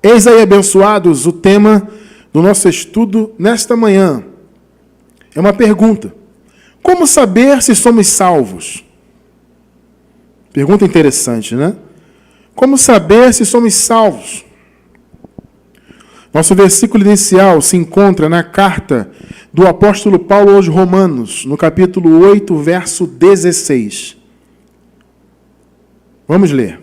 Eis aí, abençoados, o tema do nosso estudo nesta manhã. É uma pergunta. Como saber se somos salvos? Pergunta interessante, né? Como saber se somos salvos? Nosso versículo inicial se encontra na carta do apóstolo Paulo aos Romanos, no capítulo 8, verso 16. Vamos ler.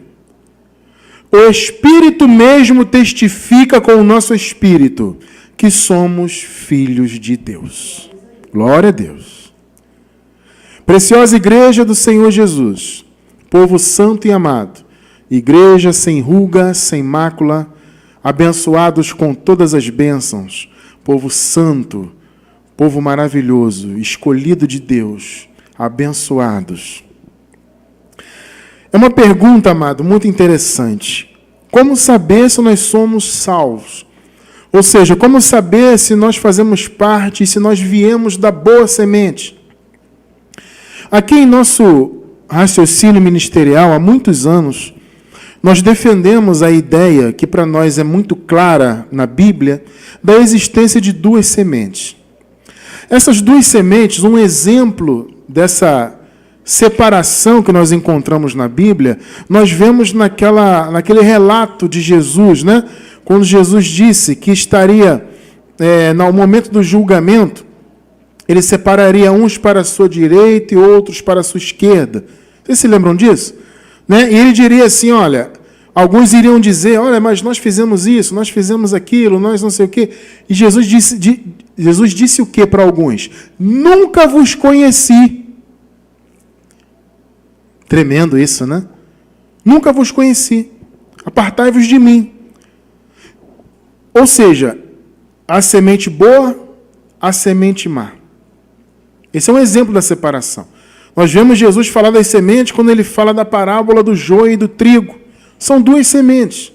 O Espírito mesmo testifica com o nosso espírito que somos filhos de Deus. Glória a Deus. Preciosa igreja do Senhor Jesus, povo santo e amado, igreja sem ruga, sem mácula, abençoados com todas as bênçãos, povo santo, povo maravilhoso, escolhido de Deus, abençoados. É uma pergunta, amado, muito interessante. Como saber se nós somos salvos? Ou seja, como saber se nós fazemos parte, se nós viemos da boa semente? Aqui em nosso raciocínio ministerial, há muitos anos, nós defendemos a ideia, que para nós é muito clara na Bíblia, da existência de duas sementes. Essas duas sementes, um exemplo dessa separação que nós encontramos na Bíblia, nós vemos naquele relato de Jesus, né? Quando Jesus disse que estaria, no momento do julgamento, ele separaria uns para a sua direita e outros para a sua esquerda. Vocês se lembram disso? Né? E ele diria assim, olha, alguns iriam dizer, olha, mas nós fizemos isso, nós fizemos aquilo, nós não sei o quê. E Jesus disse o quê para alguns? Nunca vos conheci. Tremendo isso, né? Nunca vos conheci. Apartai-vos de mim. Ou seja, a semente boa, a semente má. Esse é um exemplo da separação. Nós vemos Jesus falar das sementes quando ele fala da parábola do joio e do trigo. São duas sementes.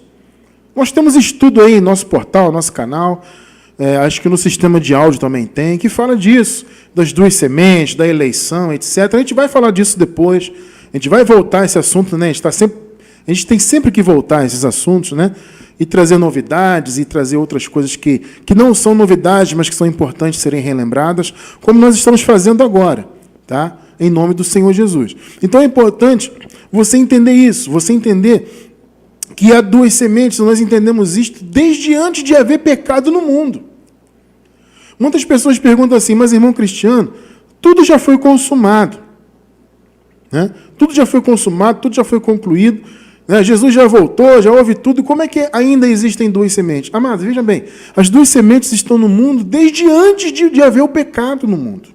Nós temos estudo aí no nosso portal, nosso canal, acho que no sistema de áudio também tem, que fala disso, das duas sementes, da eleição, etc. A gente vai falar disso depois. A gente vai voltar a esse assunto, né? A gente tem sempre que voltar a esses assuntos, né? E trazer novidades, e trazer outras coisas que não são novidades, mas que são importantes serem relembradas, como nós estamos fazendo agora, tá? Em nome do Senhor Jesus. Então é importante você entender isso, você entender que há duas sementes, nós entendemos isto desde antes de haver pecado no mundo. Muitas pessoas perguntam assim, mas irmão Cristiano, tudo já foi consumado. Né? Tudo já foi consumado, tudo já foi concluído, né? Jesus já voltou, já houve tudo. Como é que ainda existem duas sementes? Amados, vejam bem, as duas sementes estão no mundo desde antes de haver o pecado no mundo.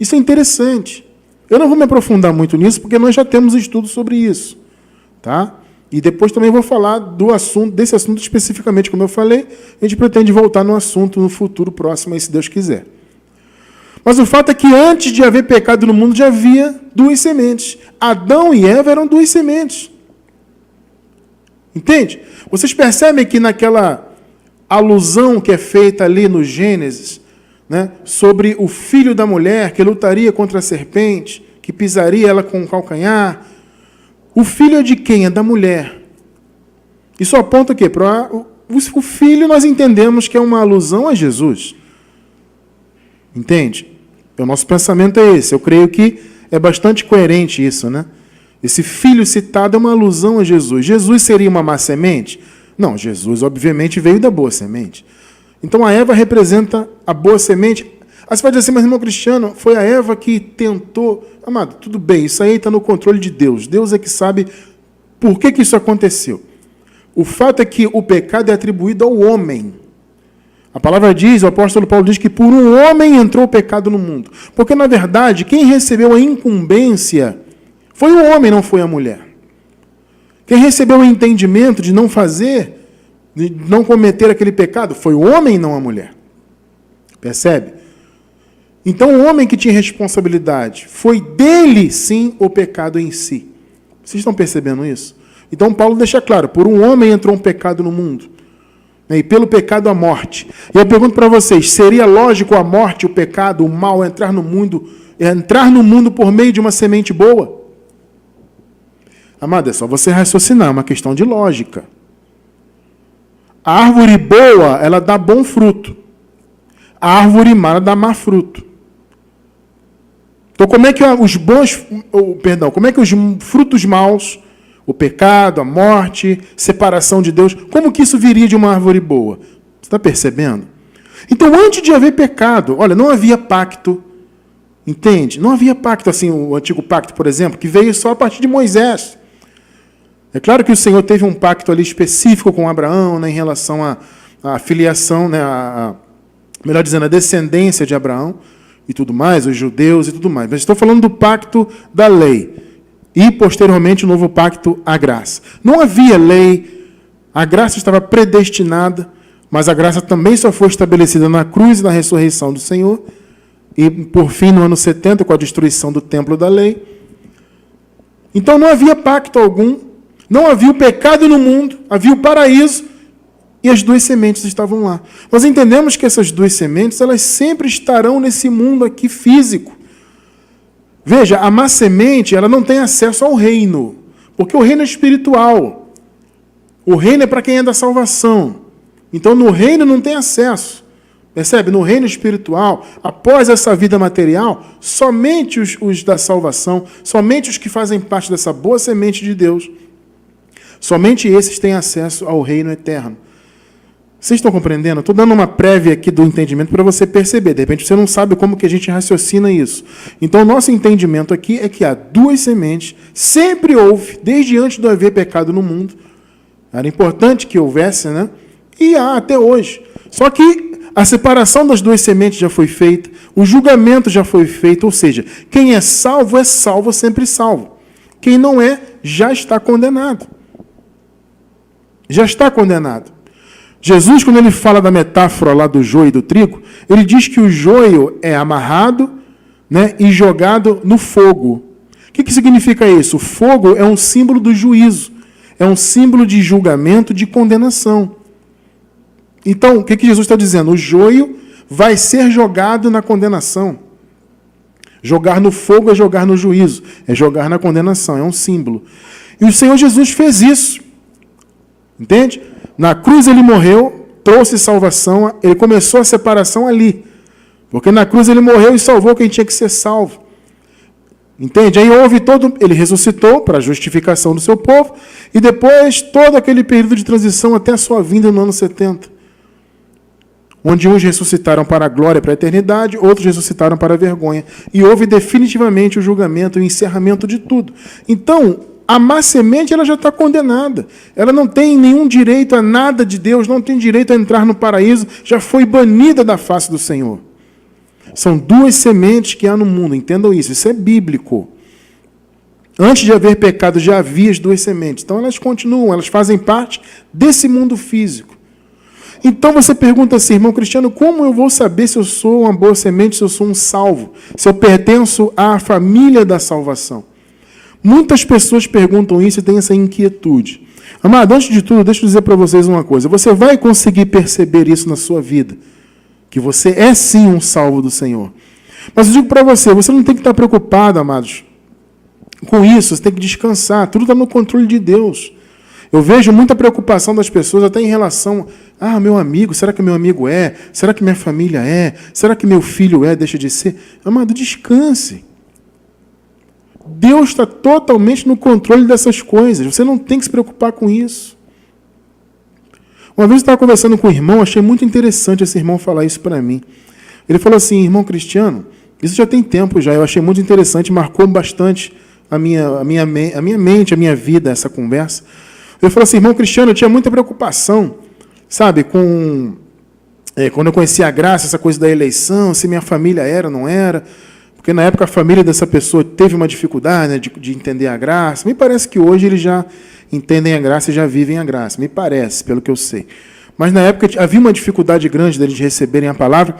Isso é interessante. Eu não vou me aprofundar muito nisso, porque nós já temos estudo sobre isso. Tá? E depois também vou falar desse assunto especificamente, como eu falei, a gente pretende voltar no assunto no futuro próximo, aí, se Deus quiser. Mas o fato é que antes de haver pecado no mundo já havia duas sementes. Adão e Eva eram duas sementes. Entende? Vocês percebem que naquela alusão que é feita ali no Gênesis, né, sobre o filho da mulher que lutaria contra a serpente, que pisaria ela com o calcanhar, o filho é de quem? É da mulher. Isso aponta o quê? O filho nós entendemos que é uma alusão a Jesus. Entende? O nosso pensamento é esse. Eu creio que é bastante coerente isso, né? Esse filho citado é uma alusão a Jesus. Jesus seria uma má semente? Não, Jesus obviamente veio da boa semente. Então a Eva representa a boa semente. Aí você vai dizer assim, mas irmão Cristiano, foi a Eva que tentou... Amado, tudo bem, isso aí está no controle de Deus. Deus é que sabe por que isso aconteceu. O fato é que o pecado é atribuído ao homem. A palavra diz, o apóstolo Paulo diz que por um homem entrou o pecado no mundo. Porque, na verdade, quem recebeu a incumbência foi o homem, não foi a mulher. Quem recebeu o entendimento de não fazer, de não cometer aquele pecado, foi o homem e não a mulher. Percebe? Então, o homem que tinha responsabilidade, foi dele, sim, o pecado em si. Vocês estão percebendo isso? Então, Paulo deixa claro, por um homem entrou um pecado no mundo. E pelo pecado a morte. E eu pergunto para vocês, seria lógico a morte, o pecado, o mal entrar no mundo por meio de uma semente boa? Amado, é só você raciocinar, é uma questão de lógica. A árvore boa, ela dá bom fruto. A árvore má, ela dá má fruto. Então, como é que como é que os frutos maus, o pecado, a morte, separação de Deus, como que isso viria de uma árvore boa? Você está percebendo? Então, antes de haver pecado, olha, não havia pacto, entende? Não havia pacto, assim, o antigo pacto, por exemplo, que veio só a partir de Moisés. É claro que o Senhor teve um pacto ali específico com Abraão, né, em relação à filiação, né, melhor dizendo, a descendência de Abraão e tudo mais, os judeus e tudo mais. Mas estou falando do pacto da lei e, posteriormente, o novo pacto, a graça. Não havia lei, a graça estava predestinada, mas a graça também só foi estabelecida na cruz e na ressurreição do Senhor, e, por fim, no ano 70, com a destruição do templo da lei. Então, não havia pacto algum, não havia o pecado no mundo, havia o paraíso, e as duas sementes estavam lá. Nós entendemos que essas duas sementes, elas sempre estarão nesse mundo aqui físico. Veja, a má semente, ela não tem acesso ao reino, porque o reino é espiritual. O reino é para quem é da salvação. Então, no reino não tem acesso. Percebe? No reino espiritual, após essa vida material, somente os da salvação, somente os que fazem parte dessa boa semente de Deus, somente esses têm acesso ao reino eterno. Vocês estão compreendendo? Estou dando uma prévia aqui do entendimento para você perceber. De repente você não sabe como que a gente raciocina isso. Então, o nosso entendimento aqui é que há duas sementes, sempre houve, desde antes do haver pecado no mundo. Era importante que houvesse, né? E há até hoje. Só que a separação das duas sementes já foi feita, o julgamento já foi feito, ou seja, quem é salvo, sempre salvo. Quem não é, já está condenado. Já está condenado. Jesus, quando ele fala da metáfora lá do joio e do trigo, ele diz que o joio é amarrado, né, e jogado no fogo. O que significa isso? O fogo é um símbolo do juízo, é um símbolo de julgamento, de condenação. Então, o que Jesus está dizendo? O joio vai ser jogado na condenação. Jogar no fogo é jogar no juízo, é jogar na condenação, é um símbolo. E o Senhor Jesus fez isso. Entende? Na cruz ele morreu, trouxe salvação, ele começou a separação ali. Porque na cruz ele morreu e salvou quem tinha que ser salvo. Entende? Aí ele ressuscitou para a justificação do seu povo, e depois todo aquele período de transição até a sua vinda no ano 70. Onde uns ressuscitaram para a glória, para a eternidade, outros ressuscitaram para a vergonha. E houve definitivamente o julgamento, o encerramento de tudo. Então, a má semente, ela já está condenada. Ela não tem nenhum direito a nada de Deus, não tem direito a entrar no paraíso, já foi banida da face do Senhor. São duas sementes que há no mundo, entendam isso é bíblico. Antes de haver pecado, já havia as duas sementes. Então, elas continuam, elas fazem parte desse mundo físico. Então, você pergunta assim, irmão Cristiano, como eu vou saber se eu sou uma boa semente, se eu sou um salvo, se eu pertenço à família da salvação? Muitas pessoas perguntam isso e têm essa inquietude. Amado, antes de tudo, deixa eu dizer para vocês uma coisa. Você vai conseguir perceber isso na sua vida, que você é sim um salvo do Senhor. Mas eu digo para você, você não tem que estar preocupado, amados, com isso. Você tem que descansar. Tudo está no controle de Deus. Eu vejo muita preocupação das pessoas até em relação meu amigo, será que meu amigo é? Será que minha família é? Será que meu filho é? Deixa de ser? Amado, descanse. Deus está totalmente no controle dessas coisas. Você não tem que se preocupar com isso. Uma vez eu estava conversando com um irmão, achei muito interessante esse irmão falar isso para mim. Ele falou assim, irmão Cristiano, isso já tem tempo já, eu achei muito interessante, marcou bastante a minha mente, a minha vida, essa conversa. Ele falou assim, irmão Cristiano, eu tinha muita preocupação, sabe, quando eu conheci a graça, essa coisa da eleição, se minha família era ou não era. Porque na época a família dessa pessoa teve uma dificuldade, né, de entender a graça. Me parece que hoje eles já entendem a graça e já vivem a graça. Me parece, pelo que eu sei. Mas na época havia uma dificuldade grande deles de receberem a palavra.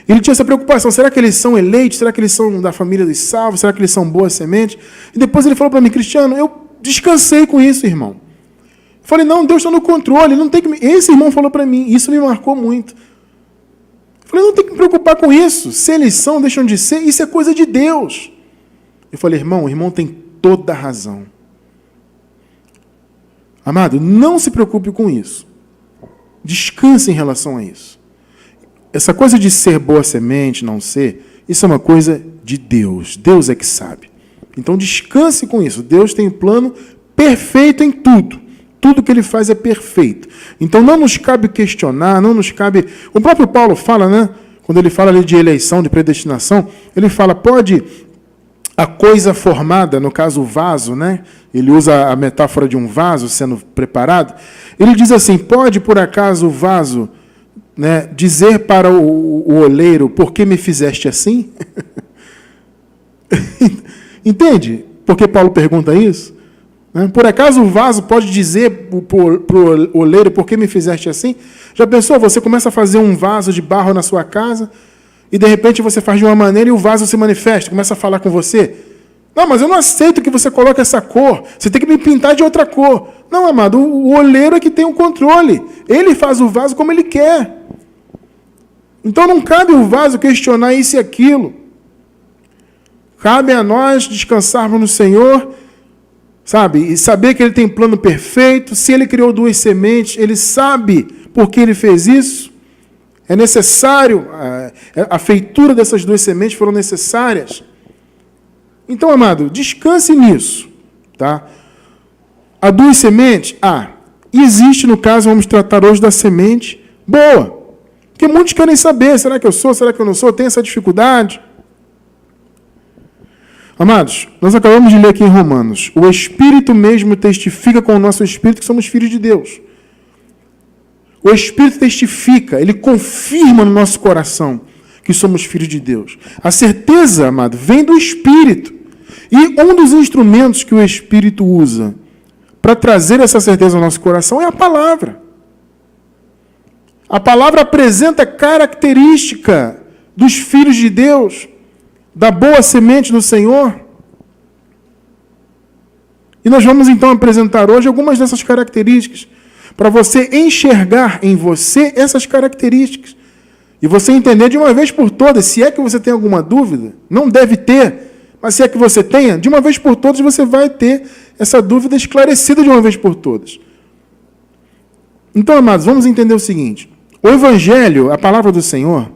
Ele tinha essa preocupação. Será que eles são eleitos? Será que eles são da família dos salvos? Será que eles são boas sementes? E depois ele falou para mim, Cristiano, eu descansei com isso, irmão. Eu falei, não, Deus está no controle. Não tem que... Esse irmão falou para mim, isso me marcou muito. Eu falei, não tem que me preocupar com isso. Se eles são, deixam de ser, isso é coisa de Deus. Eu falei, irmão, o irmão tem toda a razão. Amado, não se preocupe com isso. Descanse em relação a isso. Essa coisa de ser boa semente, não ser, isso é uma coisa de Deus. Deus é que sabe. Então descanse com isso. Deus tem um plano perfeito em tudo. Tudo que ele faz é perfeito. Então não nos cabe questionar, não nos cabe... O próprio Paulo fala, né? Quando ele fala ali de eleição, de predestinação, ele fala, pode a coisa formada, no caso o vaso, né? Ele usa a metáfora de um vaso sendo preparado. Ele diz assim, pode por acaso o vaso, né, dizer para o oleiro, por que me fizeste assim? Entende? Por que Paulo pergunta isso? Por acaso o vaso pode dizer para o oleiro, por que me fizeste assim? Já pensou, você começa a fazer um vaso de barro na sua casa, e de repente você faz de uma maneira e o vaso se manifesta, começa a falar com você. Não, mas eu não aceito que você coloque essa cor, você tem que me pintar de outra cor. Não, amado, o oleiro é que tem o controle. Ele faz o vaso como ele quer. Então não cabe o vaso questionar isso e aquilo. Cabe a nós descansarmos no Senhor, sabe? E saber que Ele tem plano perfeito. Se Ele criou 2 sementes, Ele sabe por que Ele fez isso. É necessário, a feitura dessas 2 sementes foram necessárias. Então, amado, descanse nisso. Tá? Há 2 sementes? Existe, no caso, vamos tratar hoje da semente boa. Porque muitos querem saber, será que eu sou, será que eu não sou? Tem essa dificuldade? Amados, nós acabamos de ler aqui em Romanos, o Espírito mesmo testifica com o nosso Espírito que somos filhos de Deus. O Espírito testifica, ele confirma no nosso coração que somos filhos de Deus. A certeza, amado, vem do Espírito. E um dos instrumentos que o Espírito usa para trazer essa certeza ao nosso coração é a palavra. A palavra apresenta característica dos filhos de Deus, da boa semente do Senhor. E nós vamos então apresentar hoje algumas dessas características, para você enxergar em você essas características. E você entender de uma vez por todas, se é que você tem alguma dúvida, não deve ter, mas se é que você tenha, de uma vez por todas você vai ter essa dúvida esclarecida de uma vez por todas. Então, amados, vamos entender o seguinte. O Evangelho, a palavra do Senhor,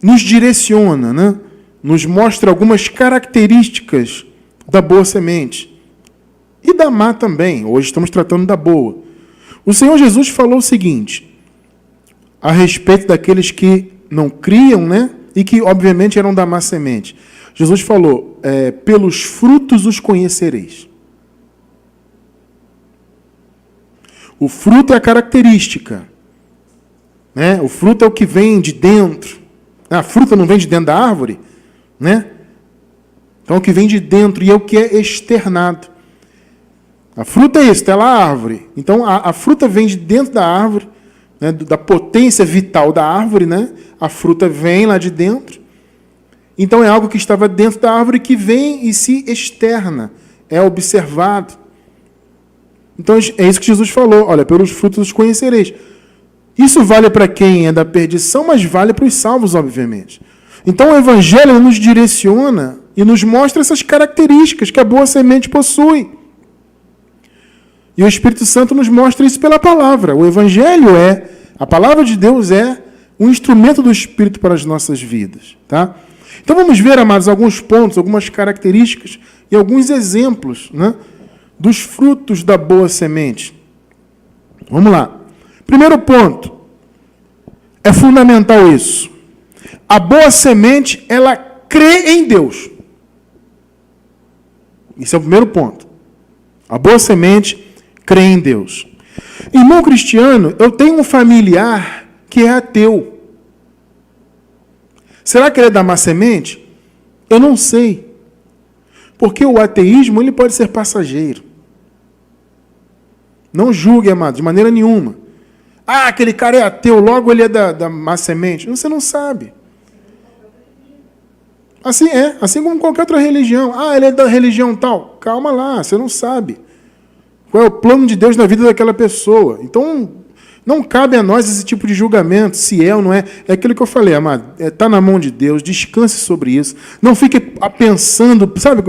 nos direciona, né? Nos mostra algumas características da boa semente. E da má também. Hoje estamos tratando da boa. O Senhor Jesus falou o seguinte, a respeito daqueles que não criam, né? E que, obviamente, eram da má semente. Jesus falou, pelos frutos os conhecereis. O fruto é a característica. Né? O fruto é o que vem de dentro. A fruta não vem de dentro da árvore? Né? Então, é o que vem de dentro e é o que é externado. A fruta é isso, está lá a árvore. Então, a fruta vem de dentro da árvore, né, da potência vital da árvore, né? A fruta vem lá de dentro. Então, é algo que estava dentro da árvore que vem e se externa, é observado. Então, é isso que Jesus falou. Olha, pelos frutos os conhecereis. Isso vale para quem é da perdição, mas vale para os salvos, obviamente. Então, o Evangelho nos direciona e nos mostra essas características que a boa semente possui. E o Espírito Santo nos mostra isso pela palavra. O Evangelho a palavra de Deus é um instrumento do Espírito para as nossas vidas. Tá? Então vamos ver, amados, alguns pontos, algumas características e alguns exemplos, né, dos frutos da boa semente. Vamos lá. Primeiro ponto. É fundamental isso. A boa semente, ela crê em Deus. Esse é o primeiro ponto. A boa semente crê em Deus. Irmão cristiano, eu tenho um familiar que é ateu. Será que ele é da má semente? Eu não sei. Porque o ateísmo ele pode ser passageiro. Não julgue, amado, de maneira nenhuma. Aquele cara é ateu, logo ele é da má semente. Você não sabe. Assim como qualquer outra religião. Ele é da religião tal. Calma lá, você não sabe qual é o plano de Deus na vida daquela pessoa. Então, Não cabe a nós esse tipo de julgamento, se é ou não é. É aquilo que eu falei, amado. Está na mão de Deus, descanse sobre isso. Não fique pensando, sabe,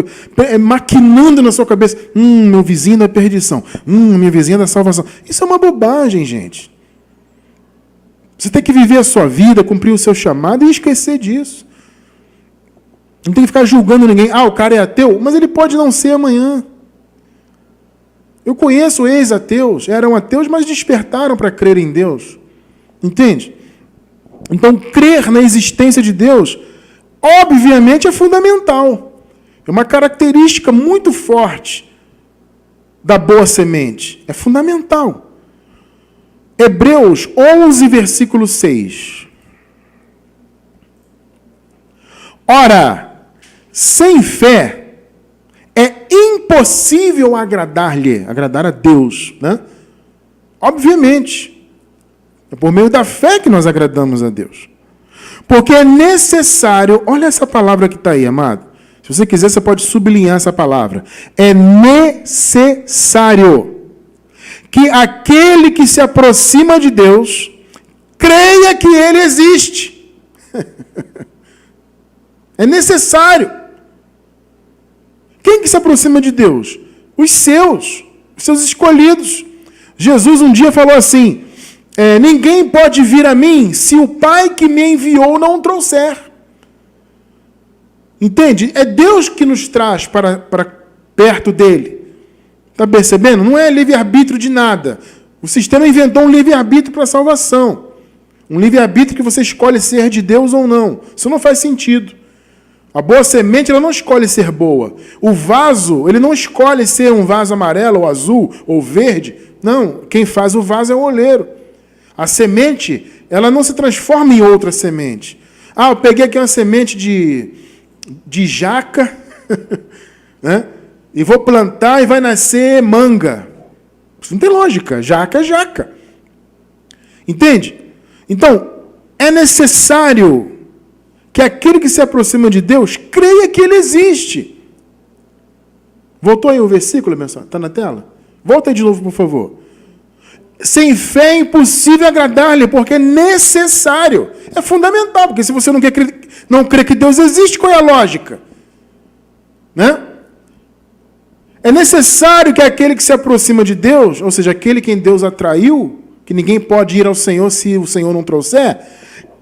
maquinando na sua cabeça. Meu vizinho da perdição. Minha vizinha da salvação. Isso é uma bobagem, gente. Você tem que viver a sua vida, cumprir o seu chamado e esquecer disso. Não tem que ficar julgando ninguém. O cara é ateu, mas ele pode não ser amanhã. Eu conheço ex-ateus, eram ateus, mas despertaram para crer em Deus. Entende? Então, crer na existência de Deus, obviamente, é fundamental. É uma característica muito forte da boa semente. É fundamental. Hebreus 11, versículo 6. Ora, sem fé, é impossível agradar-lhe, agradar a Deus, né? Obviamente. É por meio da fé que nós agradamos a Deus. Porque é necessário, olha essa palavra que está aí, amado. Se você quiser, você pode sublinhar essa palavra. É necessário que aquele que se aproxima de Deus creia que Ele existe. É necessário. Quem que se aproxima de Deus? Os seus escolhidos. Jesus um dia falou assim, ninguém pode vir a mim se o Pai que me enviou não o trouxer. Entende? É Deus que nos traz para perto dele. Está percebendo? Não é livre-arbítrio de nada. O sistema inventou um livre-arbítrio para a salvação. Um livre-arbítrio que você escolhe ser de Deus ou não. Isso não faz sentido. A boa semente, ela não escolhe ser boa. O vaso, ele não escolhe ser um vaso amarelo, ou azul, ou verde. Não, quem faz o vaso é o oleiro. A semente, ela não se transforma em outra semente. Eu peguei aqui uma semente de jaca, né? E vou plantar e vai nascer manga. Isso não tem lógica. Jaca é jaca. Entende? Então, é necessário que aquele que se aproxima de Deus creia que Ele existe. Voltou aí o versículo, pessoal? Está na tela? Volta aí de novo, por favor. Sem fé é impossível agradar-lhe, porque é necessário. É fundamental, porque se você não crê que Deus existe, qual é a lógica? Né? É necessário que aquele que se aproxima de Deus, ou seja, aquele quem Deus atraiu, que ninguém pode ir ao Senhor se o Senhor não trouxer,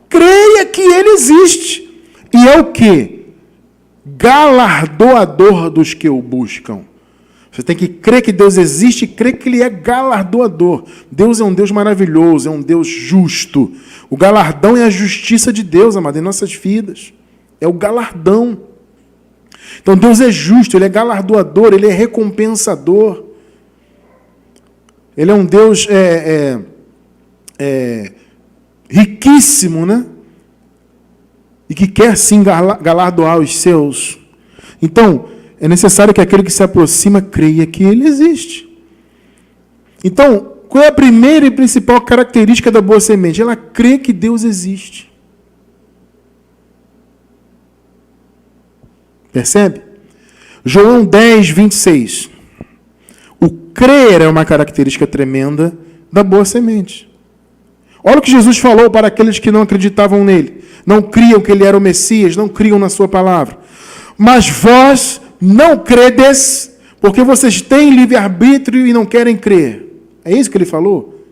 creia que Ele existe. E é o quê? Galardoador dos que o buscam. Você tem que crer que Deus existe e crer que Ele é galardoador. Deus é um Deus maravilhoso, é um Deus justo. O galardão é a justiça de Deus, amado, em nossas vidas. É o galardão. Então Deus é justo, Ele é galardoador, Ele é recompensador. Ele é um Deus riquíssimo, né? E que quer sim galardoar os seus. Então, é necessário que aquele que se aproxima creia que Ele existe. Então, qual é a primeira e principal característica da boa semente? Ela crê que Deus existe. Percebe? João 10, 26. O crer é uma característica tremenda da boa semente. Olha o que Jesus falou para aqueles que não acreditavam nele. Não criam que ele era o Messias, não criam na sua palavra. Mas vós não credes, porque vocês têm livre-arbítrio e não querem crer. É isso que ele falou?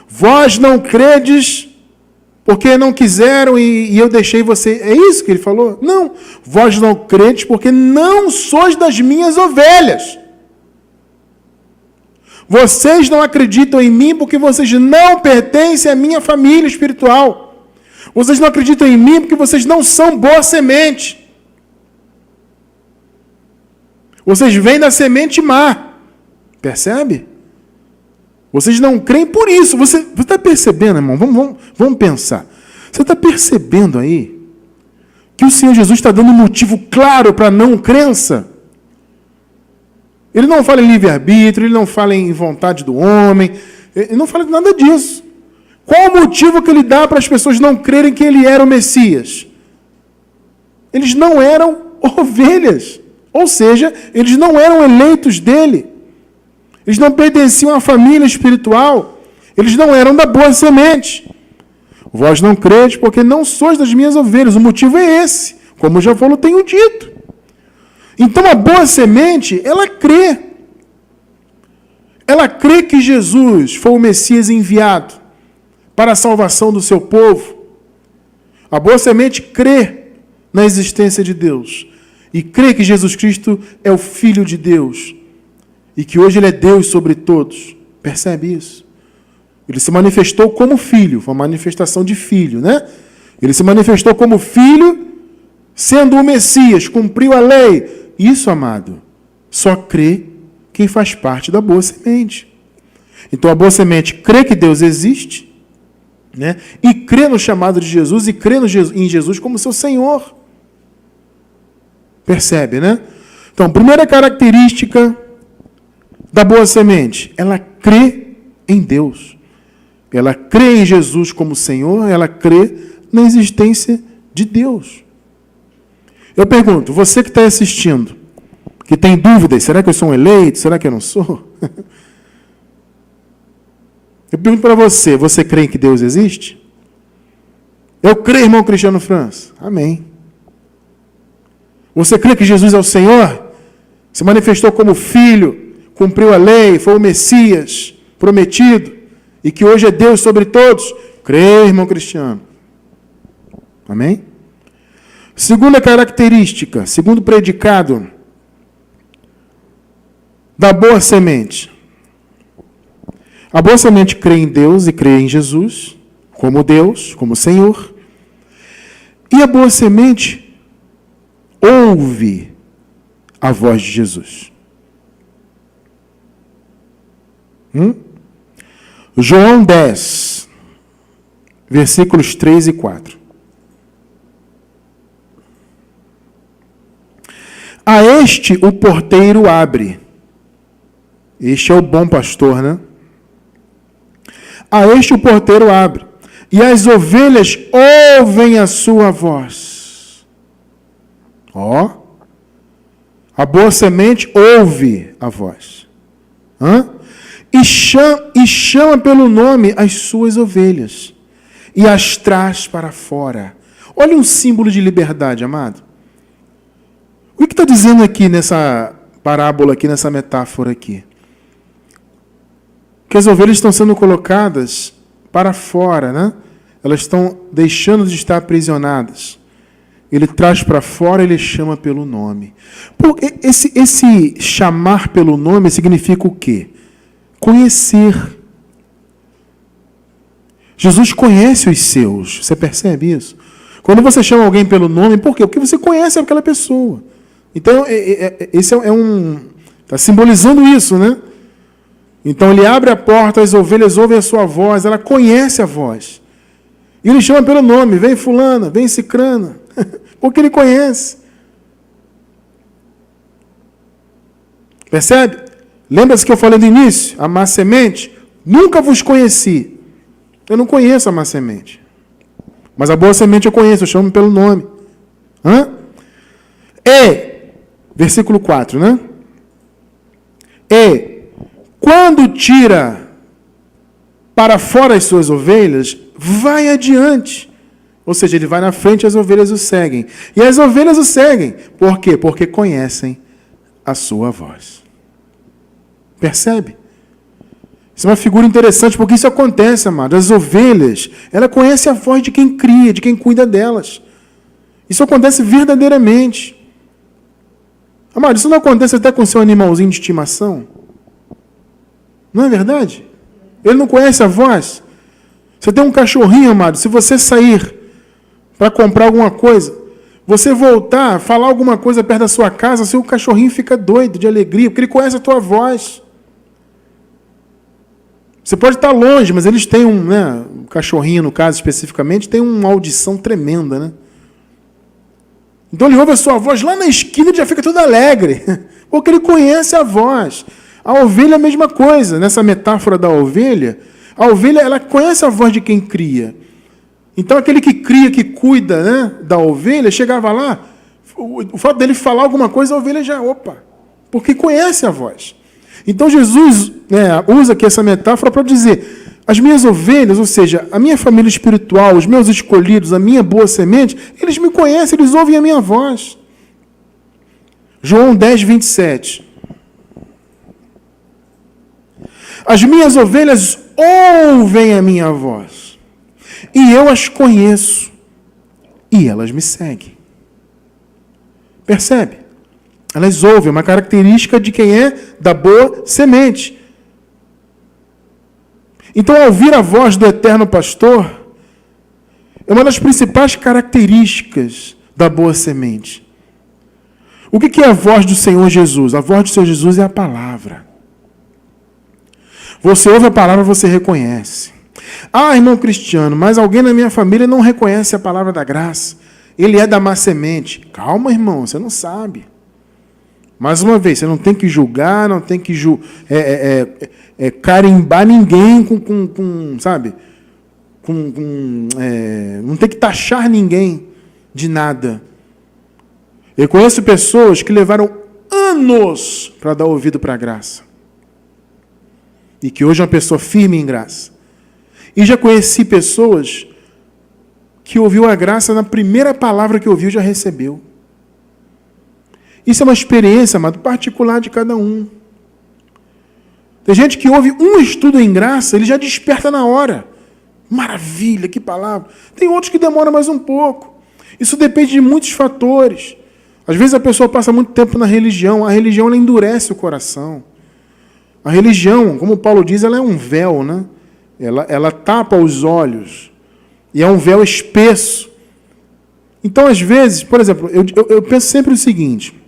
Vós não credes, porque não quiseram e eu deixei você. É isso que ele falou? Não. Vós não credes, porque não sois das minhas ovelhas. Vocês não acreditam em mim porque vocês não pertencem à minha família espiritual. Vocês não acreditam em mim porque vocês não são boa semente. Vocês vêm da semente má. Percebe? Vocês não creem por isso. Você está percebendo, irmão? Vamos pensar. Você está percebendo aí que o Senhor Jesus está dando um motivo claro para a não crença? Ele não fala em livre-arbítrio, ele não fala em vontade do homem, ele não fala de nada disso. Qual o motivo que ele dá para as pessoas não crerem que ele era o Messias? Eles não eram ovelhas, ou seja, eles não eram eleitos dele. Eles não pertenciam à família espiritual. Eles não eram da boa semente. Vós não credes porque não sois das minhas ovelhas. O motivo é esse, como já falou, tenho dito. Então a boa semente, ela crê. Ela crê que Jesus foi o Messias enviado para a salvação do seu povo. A boa semente crê na existência de Deus. E crê que Jesus Cristo é o Filho de Deus. E que hoje Ele é Deus sobre todos. Percebe isso? Ele se manifestou como filho. Foi uma manifestação de filho, né? Ele se manifestou como filho, sendo o Messias, cumpriu a lei. Isso, amado, só crê quem faz parte da boa semente. Então a boa semente crê que Deus existe, né? E crê no chamado de Jesus e crê em Jesus como seu Senhor. Percebe, né? Então, primeira característica da boa semente, ela crê em Deus. Ela crê em Jesus como Senhor, ela crê na existência de Deus. Eu pergunto, você que está assistindo, que tem dúvidas, será que eu sou um eleito? Será que eu não sou? Eu pergunto para você, você crê que Deus existe? Eu creio, irmão Cristiano França. Amém. Você crê que Jesus é o Senhor? Se manifestou como Filho, cumpriu a lei, foi o Messias prometido, e que hoje é Deus sobre todos? Creio, irmão Cristiano. Amém? Segunda característica, segundo predicado da boa semente. A boa semente crê em Deus e crê em Jesus, como Deus, como Senhor. E a boa semente ouve a voz de Jesus. João 10, versículos 3 e 4. A este o porteiro abre. Este é o bom pastor, né? A este o porteiro abre. E as ovelhas ouvem a sua voz. Ó. A boa semente ouve a voz. E chama pelo nome as suas ovelhas. E as traz para fora. Olha um símbolo de liberdade, amado. O que está dizendo aqui nessa parábola, aqui nessa metáfora aqui? Que as ovelhas estão sendo colocadas para fora, né? Elas estão deixando de estar aprisionadas. Ele traz para fora, ele chama pelo nome. Esse chamar pelo nome significa o quê? Conhecer. Jesus conhece os seus. Você percebe isso? Quando você chama alguém pelo nome, por quê? Porque você conhece aquela pessoa. Então, esse está simbolizando isso, né? Então, ele abre a porta, as ovelhas ouvem a sua voz, ela conhece a voz. E ele chama pelo nome, vem fulana, vem cicrana, porque ele conhece. Percebe? Lembra-se que eu falei no início? A má semente, nunca vos conheci. Eu não conheço a má semente. Mas a boa semente eu conheço, eu chamo pelo nome. Versículo 4, né? E, quando tira para fora as suas ovelhas, vai adiante. Ou seja, ele vai na frente e as ovelhas o seguem. E as ovelhas o seguem. Por quê? Porque conhecem a sua voz. Percebe? Isso é uma figura interessante, porque isso acontece, amado. As ovelhas, ela conhece a voz de quem cria, de quem cuida delas. Isso acontece verdadeiramente. Amado, isso não acontece até com seu animalzinho de estimação? Não é verdade? Ele não conhece a voz? Você tem um cachorrinho, amado, se você sair para comprar alguma coisa, você voltar, falar alguma coisa perto da sua casa, seu cachorrinho fica doido de alegria, porque ele conhece a tua voz. Você pode estar longe, mas eles têm o cachorrinho, no caso especificamente, tem uma audição tremenda, né? Então ele ouve a sua voz lá na esquina e já fica todo alegre, porque ele conhece a voz. A ovelha é a mesma coisa. Nessa metáfora da ovelha, a ovelha ela conhece a voz de quem cria. Então aquele que cria, que cuida, né, da ovelha, chegava lá, o fato dele falar alguma coisa, a ovelha já, porque conhece a voz. Então Jesus usa aqui essa metáfora para dizer, As minhas ovelhas, ou seja, a minha família espiritual, os meus escolhidos, a minha boa semente, eles me conhecem, eles ouvem a minha voz. João 10, 27. As minhas ovelhas ouvem a minha voz, e eu as conheço, e elas me seguem. Percebe? Elas ouvem, uma característica de quem é da boa semente. Então, ao ouvir a voz do eterno pastor, é uma das principais características da boa semente. O que é a voz do Senhor Jesus? A voz do Senhor Jesus é a palavra. Você ouve a palavra, você reconhece. Ah, irmão Cristiano, mas alguém na minha família não reconhece a palavra da graça. Ele é da má semente. Calma, irmão, você não sabe. Mais uma vez, você não tem que julgar, não tem que carimbar ninguém sabe? Não tem que taxar ninguém de nada. Eu conheço pessoas que levaram anos para dar ouvido para a graça. E que hoje é uma pessoa firme em graça. E já conheci pessoas que ouviu a graça na primeira palavra que ouviu, já recebeu. Isso é uma experiência, amado, particular de cada um. Tem gente que ouve um estudo em graça, ele já desperta na hora. Maravilha, que palavra. Tem outros que demoram mais um pouco. Isso depende de muitos fatores. Às vezes a pessoa passa muito tempo na religião. A religião ela endurece o coração. A religião, como Paulo diz, ela é um véu, né? Ela tapa os olhos. E é um véu espesso. Então, às vezes, por exemplo, eu penso sempre o seguinte.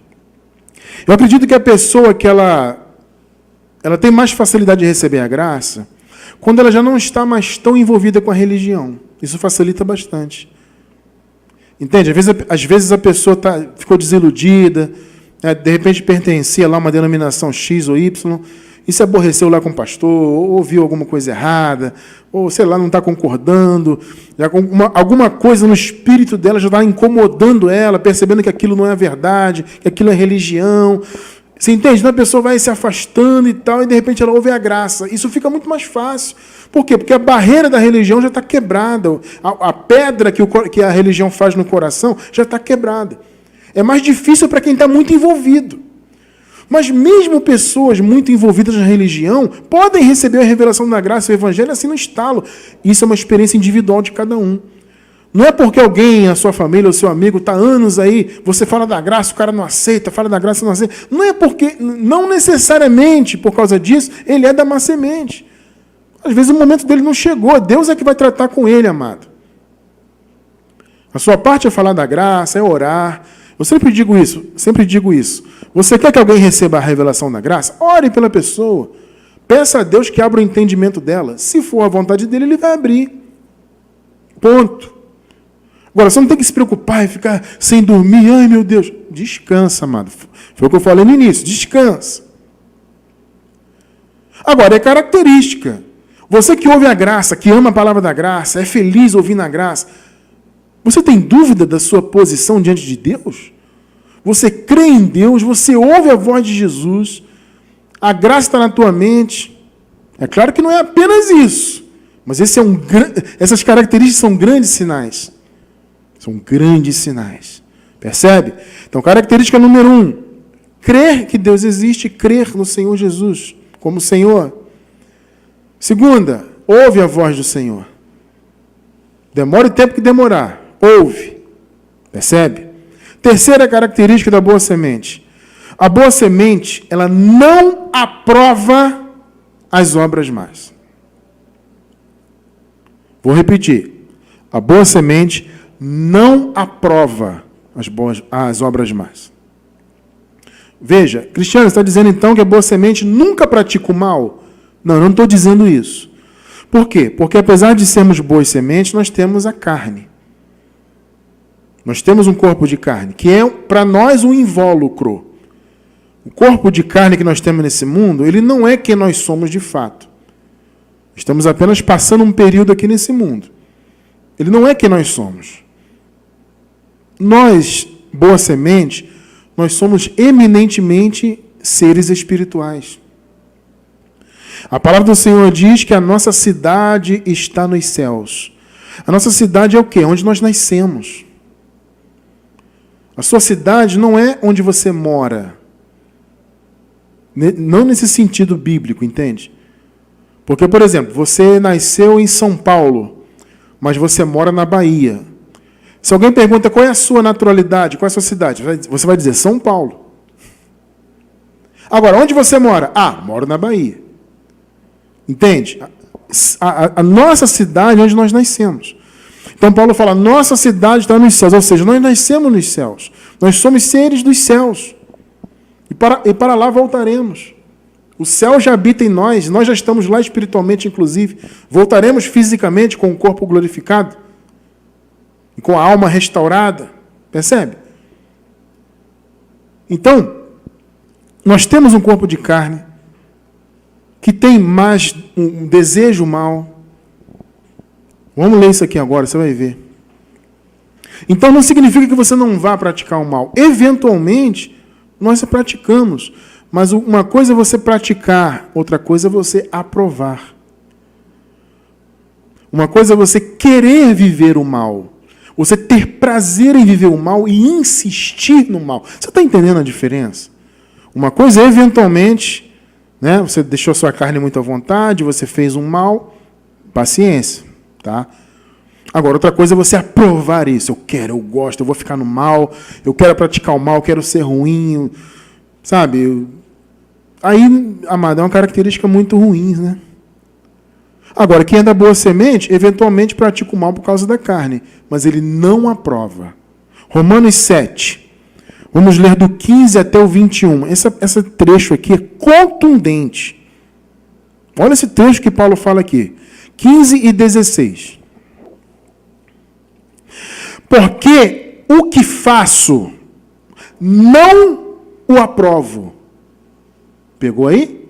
Eu acredito que a pessoa que ela tem mais facilidade de receber a graça quando ela já não está mais tão envolvida com a religião. Isso facilita bastante. Entende? Às vezes a pessoa ficou desiludida, de repente pertencia lá a uma denominação X ou Y, e se aborreceu lá com o pastor, ou ouviu alguma coisa errada, ou, sei lá, não está concordando, alguma coisa no espírito dela já está incomodando ela, percebendo que aquilo não é verdade, que aquilo é religião. Você entende? Então a pessoa vai se afastando e tal, e de repente ela ouve a graça. Isso fica muito mais fácil. Por quê? Porque a barreira da religião já está quebrada. A pedra que a religião faz no coração já está quebrada. É mais difícil para quem está muito envolvido. Mas mesmo pessoas muito envolvidas na religião podem receber a revelação da graça e o evangelho assim no estalo. Isso é uma experiência individual de cada um. Não é porque alguém, a sua família ou seu amigo, está anos aí, você fala da graça, o cara não aceita, fala da graça, não aceita. Não é porque, não necessariamente por causa disso, ele é da má semente. Às vezes o momento dele não chegou, Deus é que vai tratar com ele, amado. A sua parte é falar da graça, é orar. Eu sempre digo isso. Você quer que alguém receba a revelação da graça? Ore pela pessoa. Peça a Deus que abra o entendimento dela. Se for a vontade dele, ele vai abrir. Ponto. Agora, você não tem que se preocupar e ficar sem dormir. Ai, meu Deus. Descansa, amado. Foi o que eu falei no início. Descansa. Agora, é característica. Você que ouve a graça, que ama a palavra da graça, é feliz ouvindo a graça, você tem dúvida da sua posição diante de Deus? Você crê em Deus, você ouve a voz de Jesus, a graça está na tua mente. É claro que não é apenas isso, mas essas características são grandes sinais. São grandes sinais. Percebe? Então, característica número 1, crer que Deus existe, crer no Senhor Jesus como Senhor. Segunda, ouve a voz do Senhor. Demore o tempo que demorar. Ouve. Percebe? Terceira característica da boa semente. A boa semente, ela não aprova as obras más. Vou repetir. A boa semente não aprova as obras más. Veja, Cristiano, você está dizendo então que a boa semente nunca pratica o mal? Não, eu não estou dizendo isso. Por quê? Porque apesar de sermos boas sementes, nós temos a carne. Nós temos um corpo de carne, que é, para nós, um invólucro. O corpo de carne que nós temos nesse mundo, ele não é quem nós somos de fato. Estamos apenas passando um período aqui nesse mundo. Ele não é quem nós somos. Nós, boa semente, nós somos eminentemente seres espirituais. A palavra do Senhor diz que a nossa cidade está nos céus. A nossa cidade é o quê? Onde nós nascemos. A sua cidade não é onde você mora. Não nesse sentido bíblico, entende? Porque, por exemplo, você nasceu em São Paulo, mas você mora na Bahia. Se alguém pergunta qual é a sua naturalidade, qual é a sua cidade, você vai dizer São Paulo. Agora, onde você mora? Moro na Bahia. Entende? A nossa cidade é onde nós nascemos. Então Paulo fala, nossa cidade está nos céus, ou seja, nós nascemos nos céus. Nós somos seres dos céus. E para lá voltaremos. O céu já habita em nós já estamos lá espiritualmente, inclusive. Voltaremos fisicamente com o corpo glorificado e com a alma restaurada. Percebe? Então, nós temos um corpo de carne que tem mais um desejo mau. Vamos ler isso aqui agora, você vai ver. Então não significa que você não vá praticar o mal. Eventualmente, nós praticamos. Mas uma coisa é você praticar, outra coisa é você aprovar. Uma coisa é você querer viver o mal. Você ter prazer em viver o mal e insistir no mal. Você está entendendo a diferença? Uma coisa é, eventualmente, né, você deixou a sua carne muito à vontade, você fez um mal, paciência. Tá? Agora, outra coisa é você aprovar isso. Eu quero, eu gosto, eu vou ficar no mal, eu quero praticar o mal, eu quero ser ruim, sabe? Aí, amado, é uma característica muito ruim, né? Agora, quem é da boa semente, eventualmente pratica o mal por causa da carne, mas ele não aprova. Romanos 7. Vamos ler do 15 até o 21. Esse trecho aqui é contundente. Olha esse trecho que Paulo fala aqui. 15 e 16. Porque o que faço, não o aprovo. Pegou aí?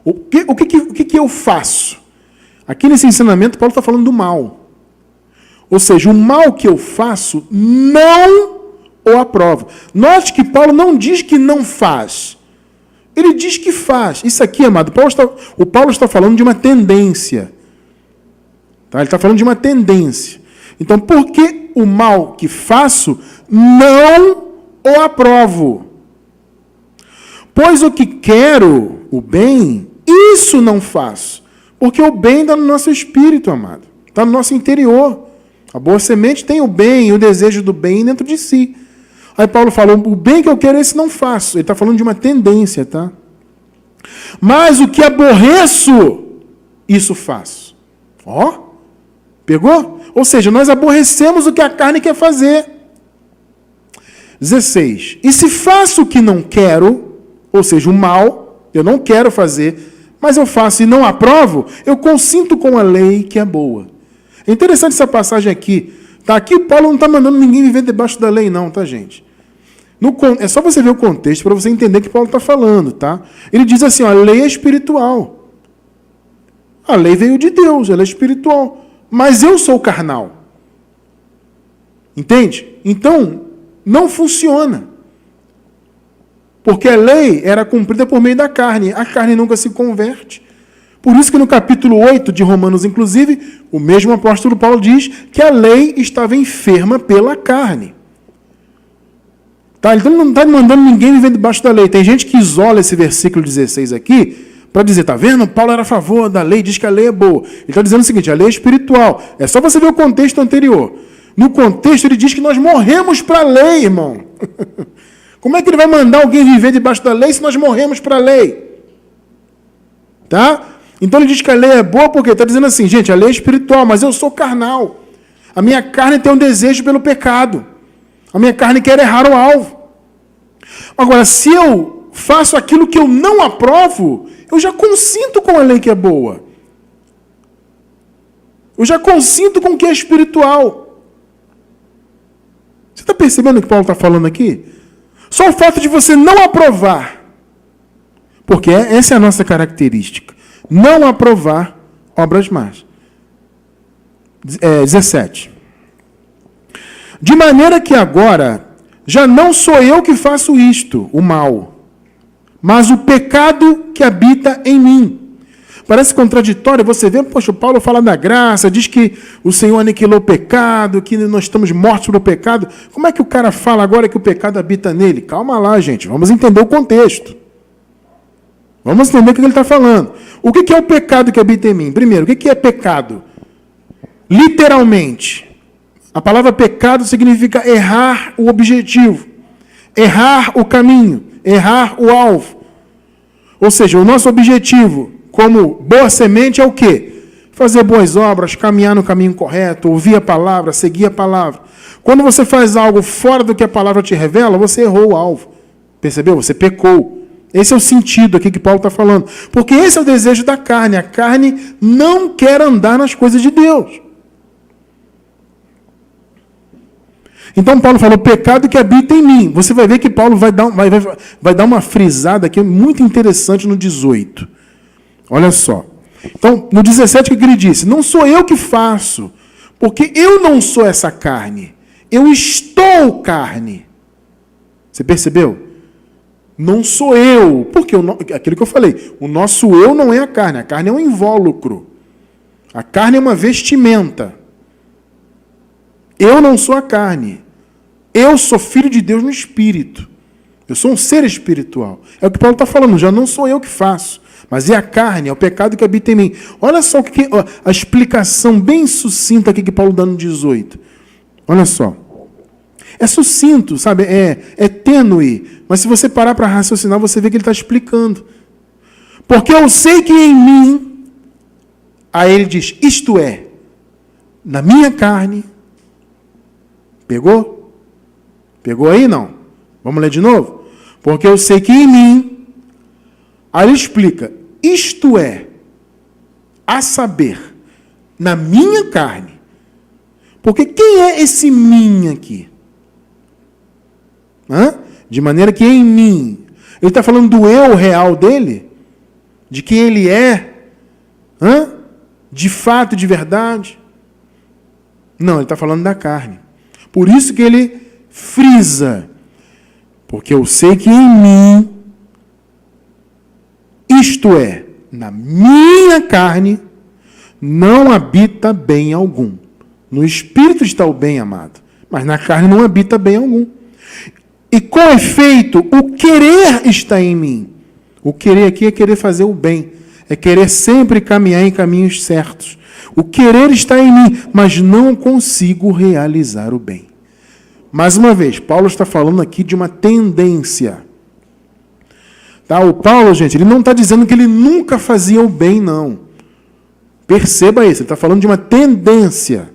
O que eu faço? Aqui nesse ensinamento, Paulo está falando do mal. Ou seja, o mal que eu faço, não o aprovo. Note que Paulo não diz que não faz. Ele diz que faz. Isso aqui, amado, o Paulo está falando de uma tendência. Tá? Ele está falando de uma tendência. Então, por que o mal que faço, não o aprovo? Pois o que quero, o bem, isso não faço. Porque o bem está no nosso espírito, amado. Está no nosso interior. A boa semente tem o bem, o desejo do bem dentro de si. Aí Paulo falou, o bem que eu quero, esse não faço. Ele está falando de uma tendência, tá? Mas o que aborreço, isso faço. Ó, pegou? Ou seja, nós aborrecemos o que a carne quer fazer. 16. E se faço o que não quero, ou seja, o mal, eu não quero fazer, mas eu faço e não aprovo, eu consinto com a lei que é boa. É interessante essa passagem aqui. Tá? Aqui Paulo não está mandando ninguém viver debaixo da lei, não, tá, gente? É só você ver o contexto para você entender o que Paulo está falando, tá? Ele diz assim, ó, a lei é espiritual. A lei veio de Deus, ela é espiritual. Mas eu sou carnal. Entende? Então, não funciona. Porque a lei era cumprida por meio da carne. A carne nunca se converte. Por isso que no capítulo 8 de Romanos, inclusive, o mesmo apóstolo Paulo diz que a lei estava enferma pela carne. Tá? Então ele não está mandando ninguém viver debaixo da lei. Tem gente que isola esse versículo 16 aqui para dizer, tá vendo? Paulo era a favor da lei, diz que a lei é boa. Ele está dizendo o seguinte, a lei é espiritual. É só você ver o contexto anterior. No contexto ele diz que nós morremos para a lei, irmão. Como é que ele vai mandar alguém viver debaixo da lei se nós morremos para a lei? Tá? Então ele diz que a lei é boa porque está dizendo assim, gente, a lei é espiritual, mas eu sou carnal. A minha carne tem um desejo pelo pecado. A minha carne quer errar o alvo. Agora, se eu faço aquilo que eu não aprovo, eu já consinto com a lei que é boa. Eu já consinto com o que é espiritual. Você está percebendo o que Paulo está falando aqui? Só o fato de você não aprovar, porque essa é a nossa característica, não aprovar obras más. 17. De maneira que agora já não sou eu que faço isto, o mal, mas o pecado que habita em mim. Parece contraditório, você vê, poxa, o Paulo fala da graça, diz que o Senhor aniquilou o pecado, que nós estamos mortos pelo pecado. Como é que o cara fala agora que o pecado habita nele? Calma lá, gente, vamos entender o contexto. Vamos entender o que ele está falando. O que é o pecado que habita em mim? Primeiro, o que é pecado? Literalmente, a palavra pecado significa errar o objetivo, errar o caminho, errar o alvo. Ou seja, o nosso objetivo como boa semente é o quê? Fazer boas obras, caminhar no caminho correto, ouvir a palavra, seguir a palavra. Quando você faz algo fora do que a palavra te revela, você errou o alvo. Percebeu? Você pecou. Esse é o sentido aqui que Paulo está falando. Porque esse é o desejo da carne. A carne não quer andar nas coisas de Deus. Então Paulo falou, pecado que habita em mim. Você vai ver que Paulo vai dar uma frisada aqui muito interessante no 18. Olha só. Então, no 17, o que ele disse? Não sou eu que faço, porque eu não sou essa carne. Eu estou carne. Você percebeu? Não sou eu. Porque aquilo que eu falei, o nosso eu não é a carne é um invólucro. A carne é uma vestimenta. Eu não sou a carne. Eu sou filho de Deus no espírito. Eu sou um ser espiritual. É o que Paulo está falando, já não sou eu que faço. Mas é a carne, é o pecado que habita em mim. Olha só a explicação bem sucinta aqui que Paulo dá no 18. Olha só. É sucinto, sabe? É tênue. Mas se você parar para raciocinar, você vê que ele está explicando. Porque eu sei que em mim, aí ele diz, isto é, na minha carne. Pegou? Pegou aí, não? Vamos ler de novo? Porque eu sei que em mim, aí ele explica, isto é, a saber, na minha carne. Porque quem é esse mim aqui? De maneira que em mim, ele está falando do eu real dele, de quem ele é, de fato, de verdade. Não, ele está falando da carne. Por isso que ele frisa, porque eu sei que em mim, isto é, na minha carne, não habita bem algum. No espírito está o bem, amado, mas na carne não habita bem algum. E com efeito, o querer está em mim. O querer aqui é querer fazer o bem, é querer sempre caminhar em caminhos certos. O querer está em mim, mas não consigo realizar o bem. Mais uma vez, Paulo está falando aqui de uma tendência. Tá? O Paulo, gente, ele não está dizendo que ele nunca fazia o bem, não. Perceba isso, ele está falando de uma tendência.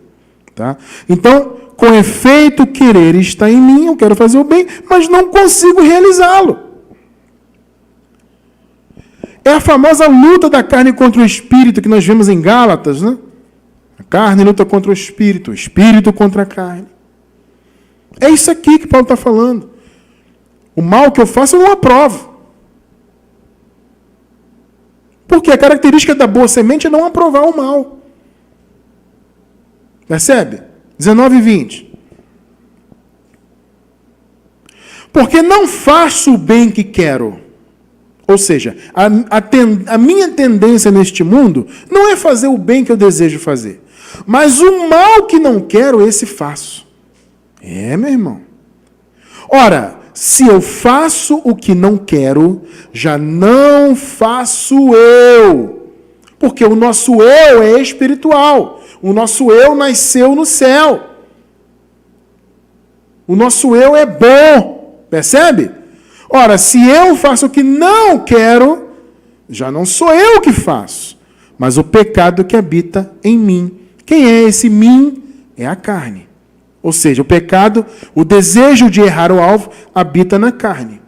Tá? Então, com efeito, o querer está em mim, eu quero fazer o bem, mas não consigo realizá-lo. É a famosa luta da carne contra o espírito que nós vemos em Gálatas, né? A carne luta contra o espírito contra a carne. É isso aqui que Paulo está falando. O mal que eu faço, eu não aprovo. Porque a característica da boa semente é não aprovar o mal. Percebe? 19 e 20. Porque não faço o bem que quero. Ou seja, a minha tendência neste mundo não é fazer o bem que eu desejo fazer. Mas o mal que não quero, esse faço. É, meu irmão. Ora, se eu faço o que não quero, já não faço eu. Porque o nosso eu é espiritual. O nosso eu nasceu no céu. O nosso eu é bom. Percebe? Ora, se eu faço o que não quero, já não sou eu que faço, mas o pecado que habita em mim. Quem é esse mim? É a carne. Ou seja, o pecado, o desejo de errar o alvo, habita na carne.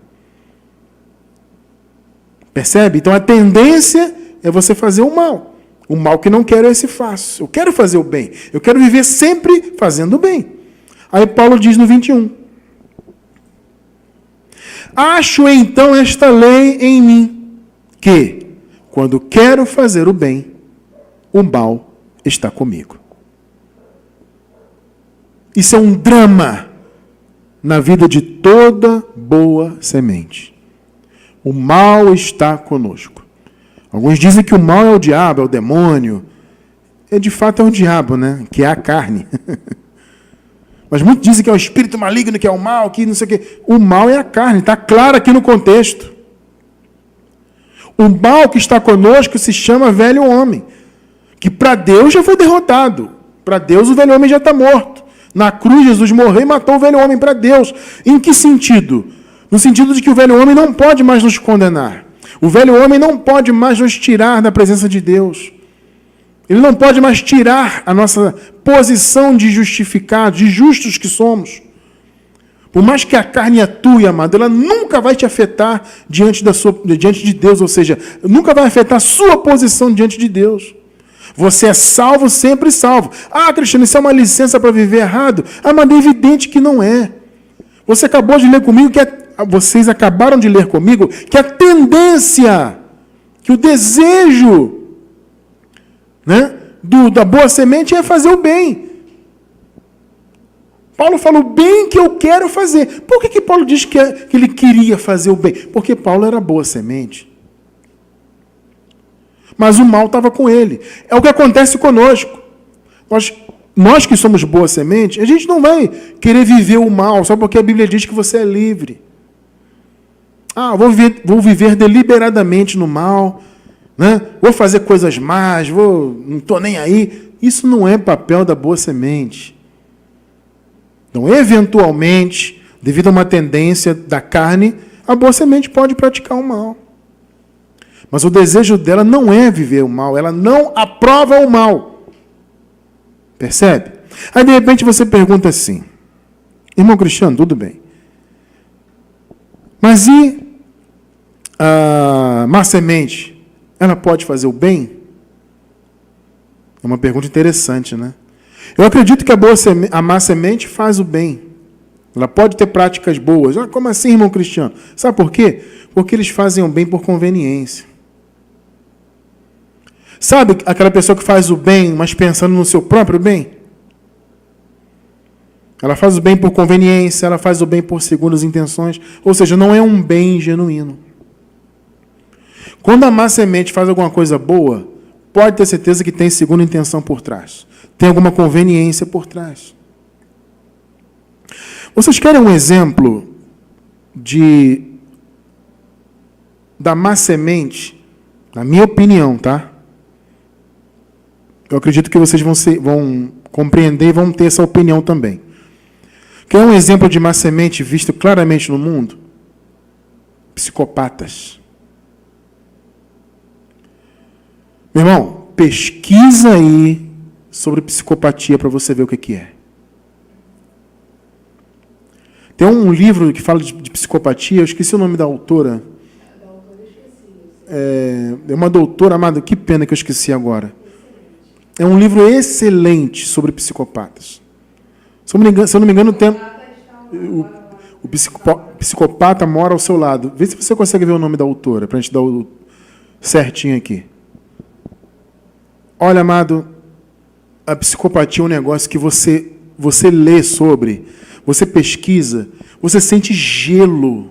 Percebe? Então a tendência é você fazer o mal. O mal que não quero, esse faço. Eu quero fazer o bem. Eu quero viver sempre fazendo o bem. Aí Paulo diz no 21. Acho então esta lei em mim, que, quando quero fazer o bem, o mal está comigo. Isso é um drama na vida de toda boa semente. O mal está conosco. Alguns dizem que o mal é o diabo, é o demônio. De fato é o diabo, né? Que é a carne. Mas muitos dizem que é o espírito maligno, que é o mal, que não sei o quê. O mal é a carne, está claro aqui no contexto. O mal que está conosco se chama velho homem, que para Deus já foi derrotado. Para Deus o velho homem já está morto. Na cruz Jesus morreu e matou o velho homem para Deus. Em que sentido? No sentido de que o velho homem não pode mais nos condenar. O velho homem não pode mais nos tirar da presença de Deus. Ele não pode mais tirar a nossa posição de justificados, de justos que somos. Por mais que a carne atue, amado, ela nunca vai te afetar diante de Deus, ou seja, nunca vai afetar a sua posição diante de Deus. Você é salvo, sempre salvo. Ah, Cristiano, isso é uma licença para viver errado? Ah, mas é evidente que não é. Você acabou de ler comigo, vocês acabaram de ler comigo, que a tendência, que o desejo, né, da boa semente é fazer o bem. Paulo fala o bem que eu quero fazer. Por que Paulo diz que ele queria fazer o bem? Porque Paulo era boa semente. Mas o mal estava com ele. É o que acontece conosco. Nós que somos boa semente, a gente não vai querer viver o mal só porque a Bíblia diz que você é livre. Ah, vou viver deliberadamente no mal, né? Vou fazer coisas más, não estou nem aí. Isso não é papel da boa semente. Então, eventualmente, devido a uma tendência da carne, a boa semente pode praticar o mal. Mas o desejo dela não é viver o mal, ela não aprova o mal. Percebe? Aí, de repente, você pergunta assim, irmão Cristiano, tudo bem. Mas e a má semente? Ela pode fazer o bem? É uma pergunta interessante, né? Eu acredito que a má semente faz o bem. Ela pode ter práticas boas. Ah, como assim, irmão Cristiano? Sabe por quê? Porque eles fazem o bem por conveniência. Sabe aquela pessoa que faz o bem, mas pensando no seu próprio bem? Ela faz o bem por conveniência, ela faz o bem por segundas intenções. Ou seja, não é um bem genuíno. Quando a má semente faz alguma coisa boa, pode ter certeza que tem segunda intenção por trás. Tem alguma conveniência por trás. Vocês querem um exemplo da má semente? Na minha opinião, tá? Eu acredito que vocês vão compreender e vão ter essa opinião também. Quer um exemplo de má semente visto claramente no mundo? Psicopatas. Meu irmão, pesquisa aí sobre psicopatia para você ver o que é. Tem um livro que fala de psicopatia, eu esqueci o nome da autora. É uma doutora, amada, que pena que eu esqueci agora. É um livro excelente sobre psicopatas. Se eu não me engano, o psicopata mora ao seu lado. Vê se você consegue ver o nome da autora, para a gente dar o certinho aqui. Olha, amado, a psicopatia é um negócio que você lê sobre, você pesquisa, você sente gelo,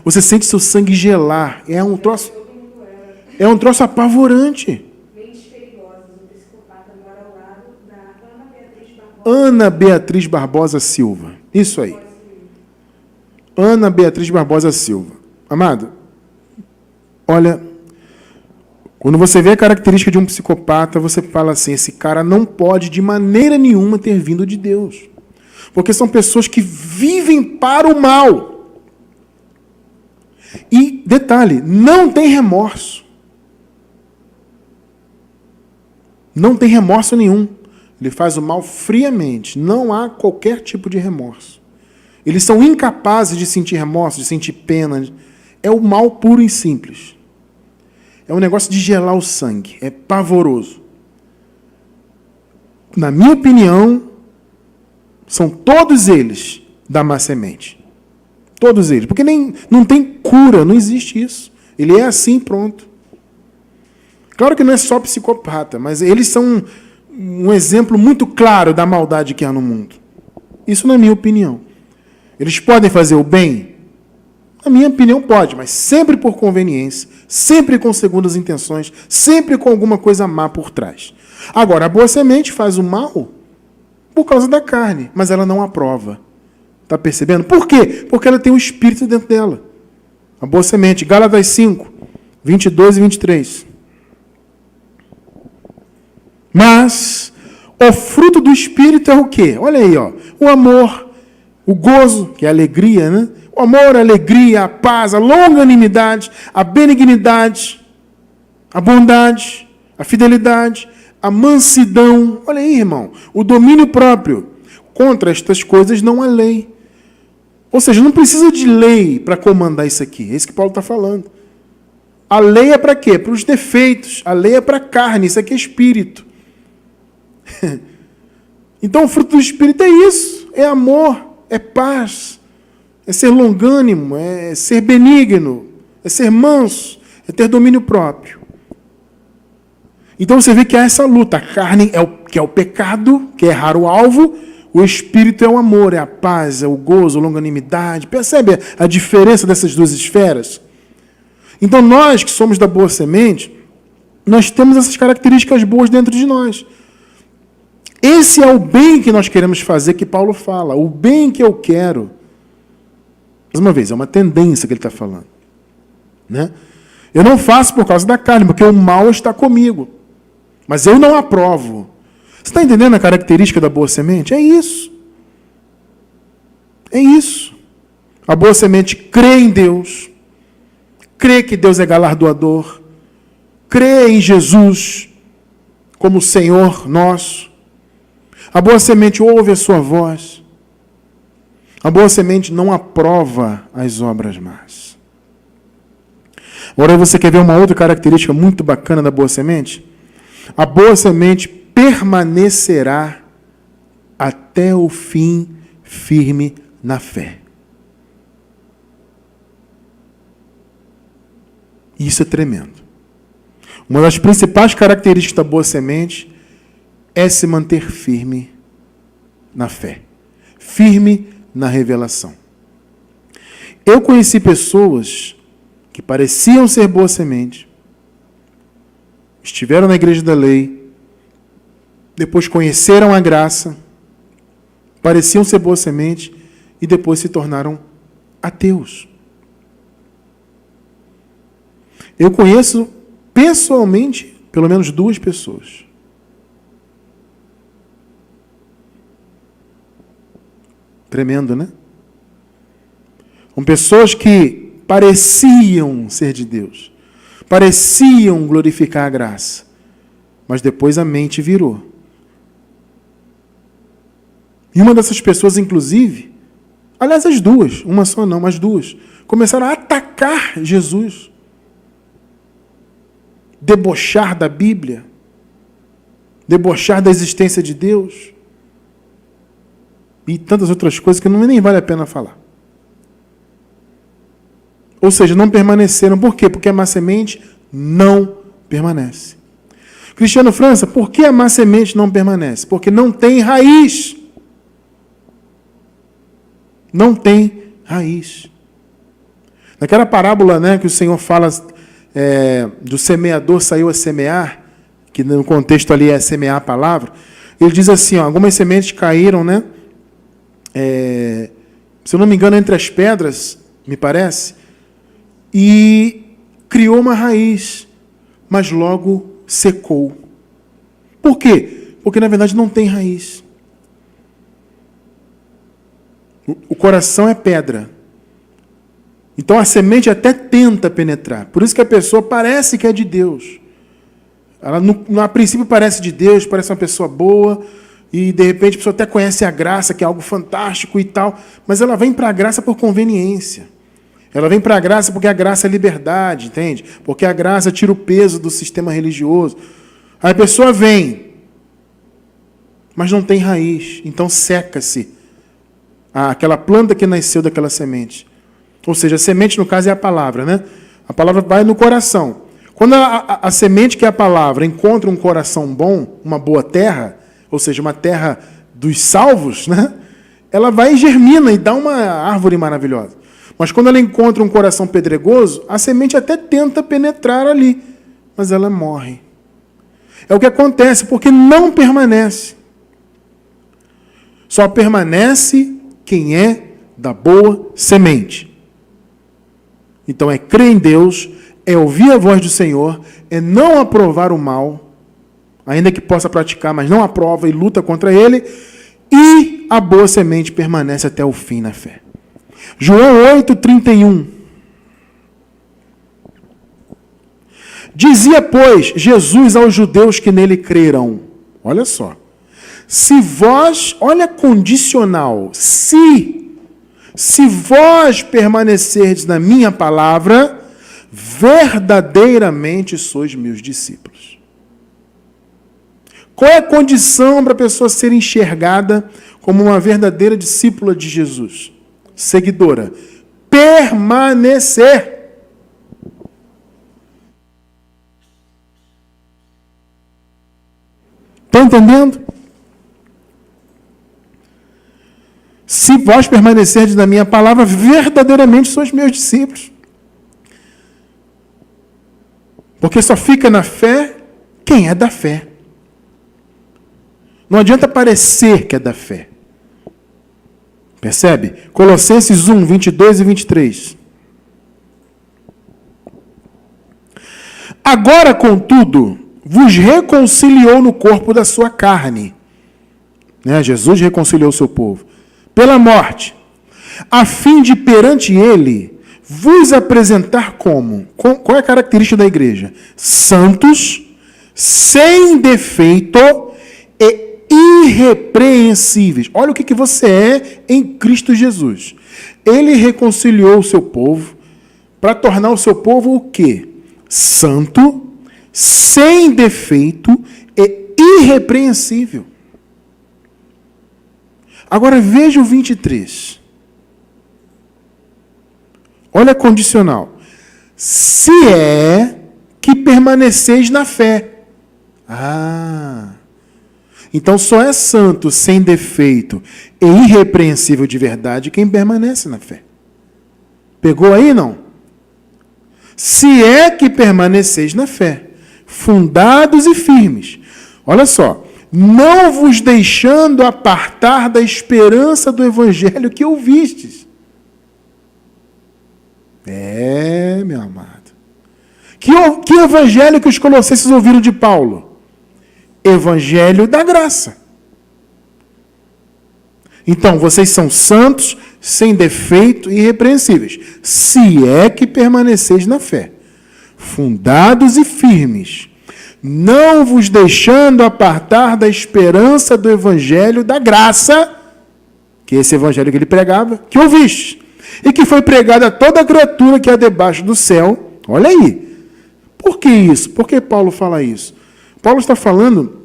você sente seu sangue gelar. É um troço apavorante. Ana Beatriz Barbosa Silva. Isso aí. Ana Beatriz Barbosa Silva. Amado, olha, quando você vê a característica de um psicopata, você fala assim, esse cara não pode de maneira nenhuma ter vindo de Deus. Porque são pessoas que vivem para o mal. E, detalhe, não tem remorso. Não tem remorso nenhum. Ele faz o mal friamente. Não há qualquer tipo de remorso. Eles são incapazes de sentir remorso, de sentir pena. É o mal puro e simples. É um negócio de gelar o sangue. É pavoroso. Na minha opinião, são todos eles da má semente. Todos eles. Porque não tem cura, não existe isso. Ele é assim, pronto. Claro que não é só psicopata, mas eles são um exemplo muito claro da maldade que há no mundo. Isso na minha opinião. Eles podem fazer o bem? Na minha opinião, pode, mas sempre por conveniência, sempre com segundas intenções, sempre com alguma coisa má por trás. Agora, a boa semente faz o mal por causa da carne, mas ela não aprova. Está percebendo? Por quê? Porque ela tem o Espírito dentro dela. A boa semente. Gálatas 5, 22 e 23. Mas o fruto do Espírito é o quê? Olha aí, ó. O amor, o gozo, que é a alegria, né? O amor, a alegria, a paz, a longanimidade, a benignidade, a bondade, a fidelidade, a mansidão. Olha aí, irmão. O domínio próprio. Contra estas coisas não há lei. Ou seja, não precisa de lei para comandar isso aqui. É isso que Paulo está falando. A lei é para quê? Para os defeitos. A lei é para a carne. Isso aqui é espírito. Então, o fruto do Espírito é isso. É amor, é paz, é ser longânimo, é ser benigno, é ser manso, é ter domínio próprio. Então, você vê que há essa luta. A carne é o pecado, que é errar o alvo. O Espírito é o amor, é a paz, é o gozo, a longanimidade. Percebe a diferença dessas duas esferas? Então, nós que somos da boa semente, nós temos essas características boas dentro de nós. Esse é o bem que nós queremos fazer, que Paulo fala. O bem que eu quero. Mais uma vez, é uma tendência que ele está falando. Né? Eu não faço por causa da carne, porque o mal está comigo. Mas eu não aprovo. Você está entendendo a característica da boa semente? É isso. É isso. A boa semente crê em Deus, crê que Deus é galardoador, crê em Jesus como Senhor nosso. A boa semente ouve a sua voz. A boa semente não aprova as obras más. Agora você quer ver uma outra característica muito bacana da boa semente? A boa semente permanecerá até o fim firme na fé. Isso é tremendo. Uma das principais características da boa semente é se manter firme na fé, firme na revelação. Eu conheci pessoas que pareciam ser boa semente, estiveram na igreja da lei, depois conheceram a graça, pareciam ser boa semente e depois se tornaram ateus. Eu conheço pessoalmente pelo menos 2 pessoas. Tremendo, né? Com pessoas que pareciam ser de Deus, pareciam glorificar a graça, mas depois a mente virou. E uma dessas pessoas, inclusive, aliás, as 2, uma só não, mas 2, começaram a atacar Jesus, debochar da Bíblia, debochar da existência de Deus, e tantas outras coisas que nem vale a pena falar. Ou seja, não permaneceram. Por quê? Porque a má semente não permanece. Cristiano França, por que a má semente não permanece? Porque não tem raiz. Não tem raiz. Naquela parábola, né, que o Senhor fala do semeador saiu a semear, que no contexto ali é semear a palavra, ele diz assim, ó, algumas sementes caíram, né? Se eu não me engano, entre as pedras, me parece, e criou uma raiz, mas logo secou. Por quê? Porque, na verdade, não tem raiz. O coração é pedra. Então, a semente até tenta penetrar. Por isso que a pessoa parece que é de Deus. Ela, a princípio, parece de Deus, parece uma pessoa boa, e, de repente, a pessoa até conhece a graça, que é algo fantástico e tal, mas ela vem para a graça por conveniência. Ela vem para a graça porque a graça é liberdade, entende? Porque a graça tira o peso do sistema religioso. Aí a pessoa vem, mas não tem raiz, então seca-se aquela planta que nasceu daquela semente. Ou seja, a semente, no caso, é a palavra, né? A palavra vai no coração. Quando a semente, que é a palavra, encontra um coração bom, uma boa terra, ou seja, uma terra dos salvos, né? Ela vai e germina e dá uma árvore maravilhosa. Mas quando ela encontra um coração pedregoso, a semente até tenta penetrar ali, mas ela morre. É o que acontece, porque não permanece. Só permanece quem é da boa semente. Então é crer em Deus, é ouvir a voz do Senhor, é não aprovar o mal, ainda que possa praticar, mas não aprova e luta contra ele, e a boa semente permanece até o fim na fé. João 8,31. Dizia, pois, Jesus aos judeus que nele creram. Olha só. Se vós, olha condicional, se vós permanecerdes na minha palavra, verdadeiramente sois meus discípulos. Qual é a condição para a pessoa ser enxergada como uma verdadeira discípula de Jesus? Seguidora. Permanecer. Estão entendendo? Se vós permanecerdes na minha palavra, verdadeiramente sois meus discípulos. Porque só fica na fé quem é da fé. Não adianta parecer que é da fé. Percebe? Colossenses 1, 22 e 23. Agora, contudo, vos reconciliou no corpo da sua carne. Jesus reconciliou o seu povo. Pela morte, a fim de perante ele vos apresentar como? Qual é a característica da igreja? Santos, sem defeito e irrepreensíveis. Olha o que você é em Cristo Jesus. Ele reconciliou o seu povo para tornar o seu povo o quê? Santo, sem defeito e irrepreensível. Agora veja o 23. Olha a condicional. Se é que permaneceis na fé. Então só é santo, sem defeito e irrepreensível de verdade quem permanece na fé. Pegou aí, não? Se é que permaneceis na fé, fundados e firmes. Olha só. Não vos deixando apartar da esperança do evangelho que ouvistes. Meu amado. Que evangelho que os colossenses ouviram de Paulo? Evangelho da graça. Então, vocês são santos, sem defeito e irrepreensíveis, se é que permaneceis na fé, fundados e firmes, não vos deixando apartar da esperança do evangelho da graça, que é esse evangelho que ele pregava, que ouviste, e que foi pregado a toda criatura que há debaixo do céu. Olha aí. Por que isso? Por que Paulo fala isso? Paulo está falando,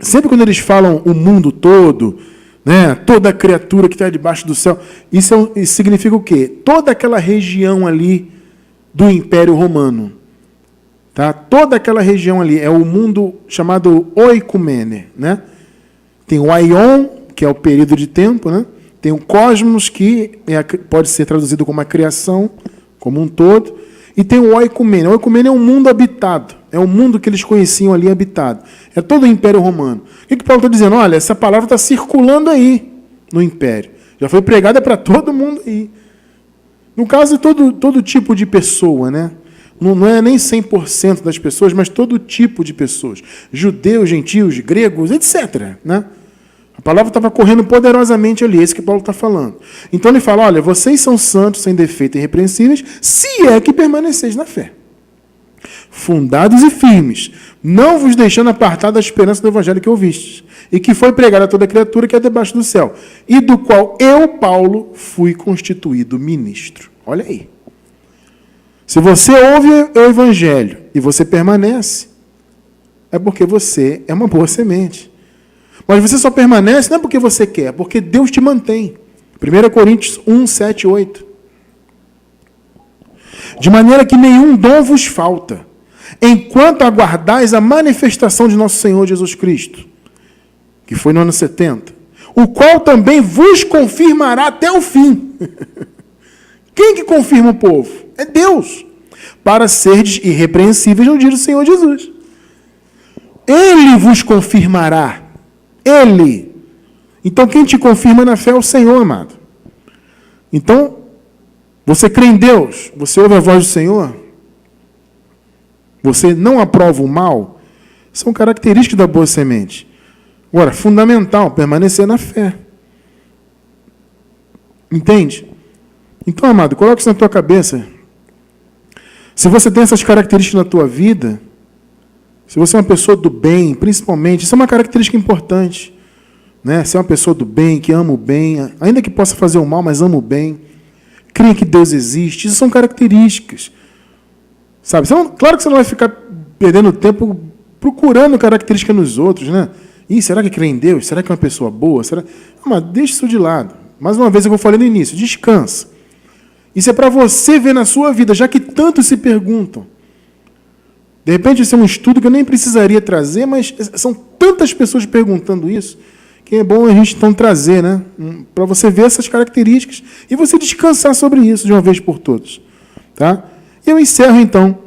sempre quando eles falam o mundo todo, toda criatura que está debaixo do céu, isso significa o quê? Toda aquela região ali do Império Romano. Tá? Toda aquela região ali é o mundo chamado oikumene. Tem o aion, que é o período de tempo, tem o cosmos, que pode ser traduzido como a criação, como um todo, e tem o oikumene. O oikumene é um mundo habitado, é um mundo que eles conheciam ali habitado. É todo o Império Romano. O que Paulo está dizendo? Olha, essa palavra está circulando aí no Império. Já foi pregada para todo mundo aí. No caso, todo tipo de pessoa, Não é nem 100% das pessoas, mas todo tipo de pessoas. Judeus, gentios, gregos, etc. A palavra estava correndo poderosamente ali, é isso que Paulo está falando. Então ele fala, olha, vocês são santos, sem defeito e irrepreensíveis, se é que permaneceis na fé. Fundados e firmes, não vos deixando apartar da esperança do evangelho que ouvistes, e que foi pregado a toda criatura que é debaixo do céu, e do qual eu, Paulo, fui constituído ministro. Olha aí. Se você ouve o evangelho e você permanece, é porque você é uma boa semente. Mas você só permanece não é porque você quer, é porque Deus te mantém. 1 Coríntios 1, 7, 8. De maneira que nenhum dom vos falta, enquanto aguardais a manifestação de nosso Senhor Jesus Cristo, que foi no ano 70, o qual também vos confirmará até o fim. Quem que confirma o povo? É Deus. Para serdes irrepreensíveis no dia do Senhor Jesus. Ele vos confirmará. Ele. Então, quem te confirma na fé é o Senhor, amado. Então, você crê em Deus? Você ouve a voz do Senhor? Você não aprova o mal? São características da boa semente. Agora, fundamental, permanecer na fé. Entende? Então, amado, coloque isso na tua cabeça. Se você tem essas características na tua vida, se você é uma pessoa do bem, principalmente, isso é uma característica importante. Né? Se é uma pessoa do bem, que ama o bem, ainda que possa fazer o mal, mas ama o bem, crê que Deus existe, isso são características. Sabe? Claro que você não vai ficar perdendo tempo procurando característica nos outros, né? Será que crê em Deus? Será que é uma pessoa boa? Não, mas deixa isso de lado. Mais uma vez, eu falei no início, descansa. Isso é para você ver na sua vida, já que tantos se perguntam. De repente, isso é um estudo que eu nem precisaria trazer, mas são tantas pessoas perguntando isso, que é bom a gente então trazer, né? Para você ver essas características e você descansar sobre isso de uma vez por todas. Tá? E eu encerro, então,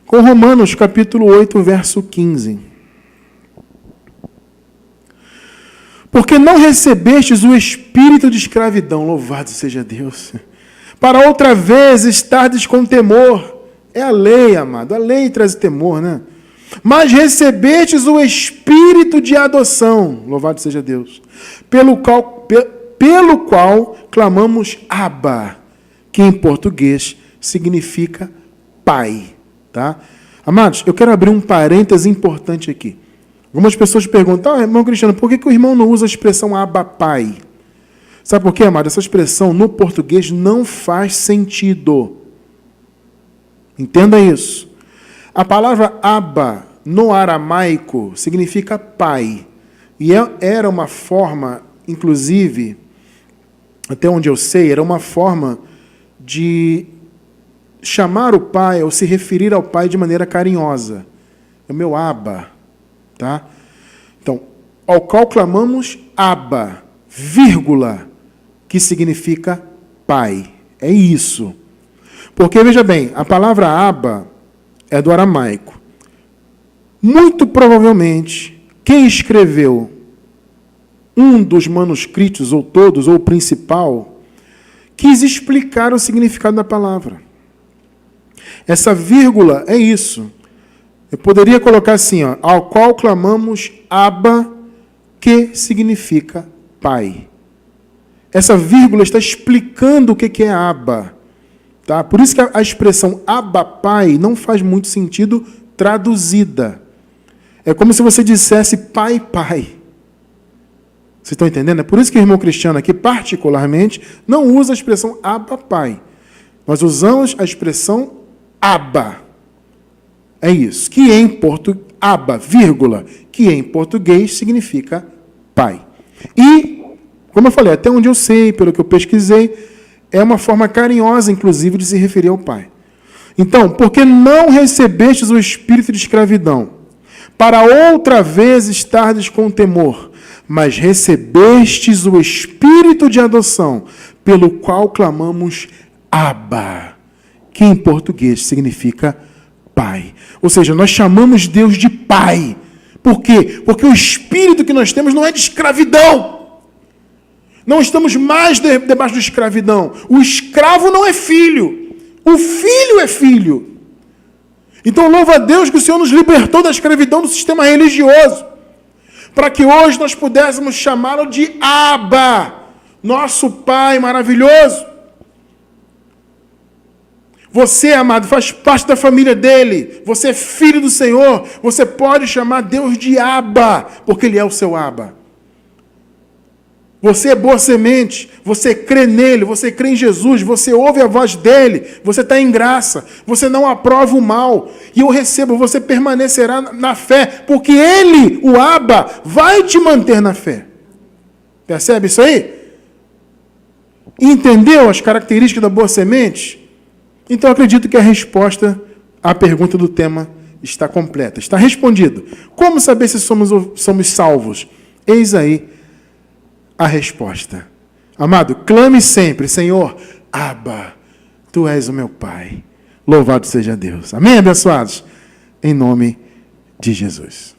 com Romanos, capítulo 8, verso 15. Porque não recebestes o espírito de escravidão, louvado seja Deus, para outra vez estardes com temor. É a lei, amado, a lei traz temor, né? Mas recebestes o espírito de adoção, louvado seja Deus, pelo qual clamamos Abba, que em português significa pai. Tá? Amados, eu quero abrir um parêntese importante aqui. Algumas pessoas perguntam, irmão Cristiano, por que o irmão não usa a expressão Abba Pai? Sabe por quê, amado? Essa expressão no português não faz sentido. Entenda isso. A palavra Abba, no aramaico, significa pai. E era uma forma, inclusive, até onde eu sei, era uma forma de chamar o pai, ou se referir ao pai de maneira carinhosa. É o meu Abba. Tá? Então, ao qual clamamos Abba, vírgula, que significa pai. É isso. Porque, veja bem, a palavra Abba é do aramaico. Muito provavelmente, quem escreveu um dos manuscritos, ou todos, ou o principal, quis explicar o significado da palavra. Essa vírgula é isso. Eu poderia colocar assim, ao qual clamamos Abba, que significa pai. Essa vírgula está explicando o que é Abba. Tá? Por isso que a expressão Abba Pai não faz muito sentido traduzida. É como se você dissesse pai, pai. Vocês estão entendendo? É por isso que o irmão Cristiano aqui, particularmente, não usa a expressão Abba Pai. Nós usamos a expressão Abba. É isso. Que em português, Abba, vírgula, que em português significa pai. E, como eu falei, até onde eu sei, pelo que eu pesquisei, é uma forma carinhosa, inclusive, de se referir ao pai. Então, porque não recebestes o espírito de escravidão, para outra vez estardes com temor, mas recebestes o espírito de adoção, pelo qual clamamos Abba, que em português significa pai. Ou seja, nós chamamos Deus de pai. Por quê? Porque o espírito que nós temos não é de escravidão. Não estamos mais debaixo de escravidão. O escravo não é filho. O filho é filho. Então, louva a Deus que o Senhor nos libertou da escravidão do sistema religioso, para que hoje nós pudéssemos chamá-lo de Abba, nosso Pai maravilhoso. Você, amado, faz parte da família dele. Você é filho do Senhor. Você pode chamar Deus de Abba, porque ele é o seu Abba. Você é boa semente, você crê nele, você crê em Jesus, você ouve a voz dele, você está em graça, você não aprova o mal. E eu recebo, você permanecerá na fé, porque ele, o Abba, vai te manter na fé. Percebe isso aí? Entendeu as características da boa semente? Então, eu acredito que a resposta à pergunta do tema está completa, está respondido. Como saber se somos salvos? Eis aí a resposta. Amado, clame sempre, Senhor, Abba, Tu és o meu Pai. Louvado seja Deus. Amém, abençoados? Em nome de Jesus.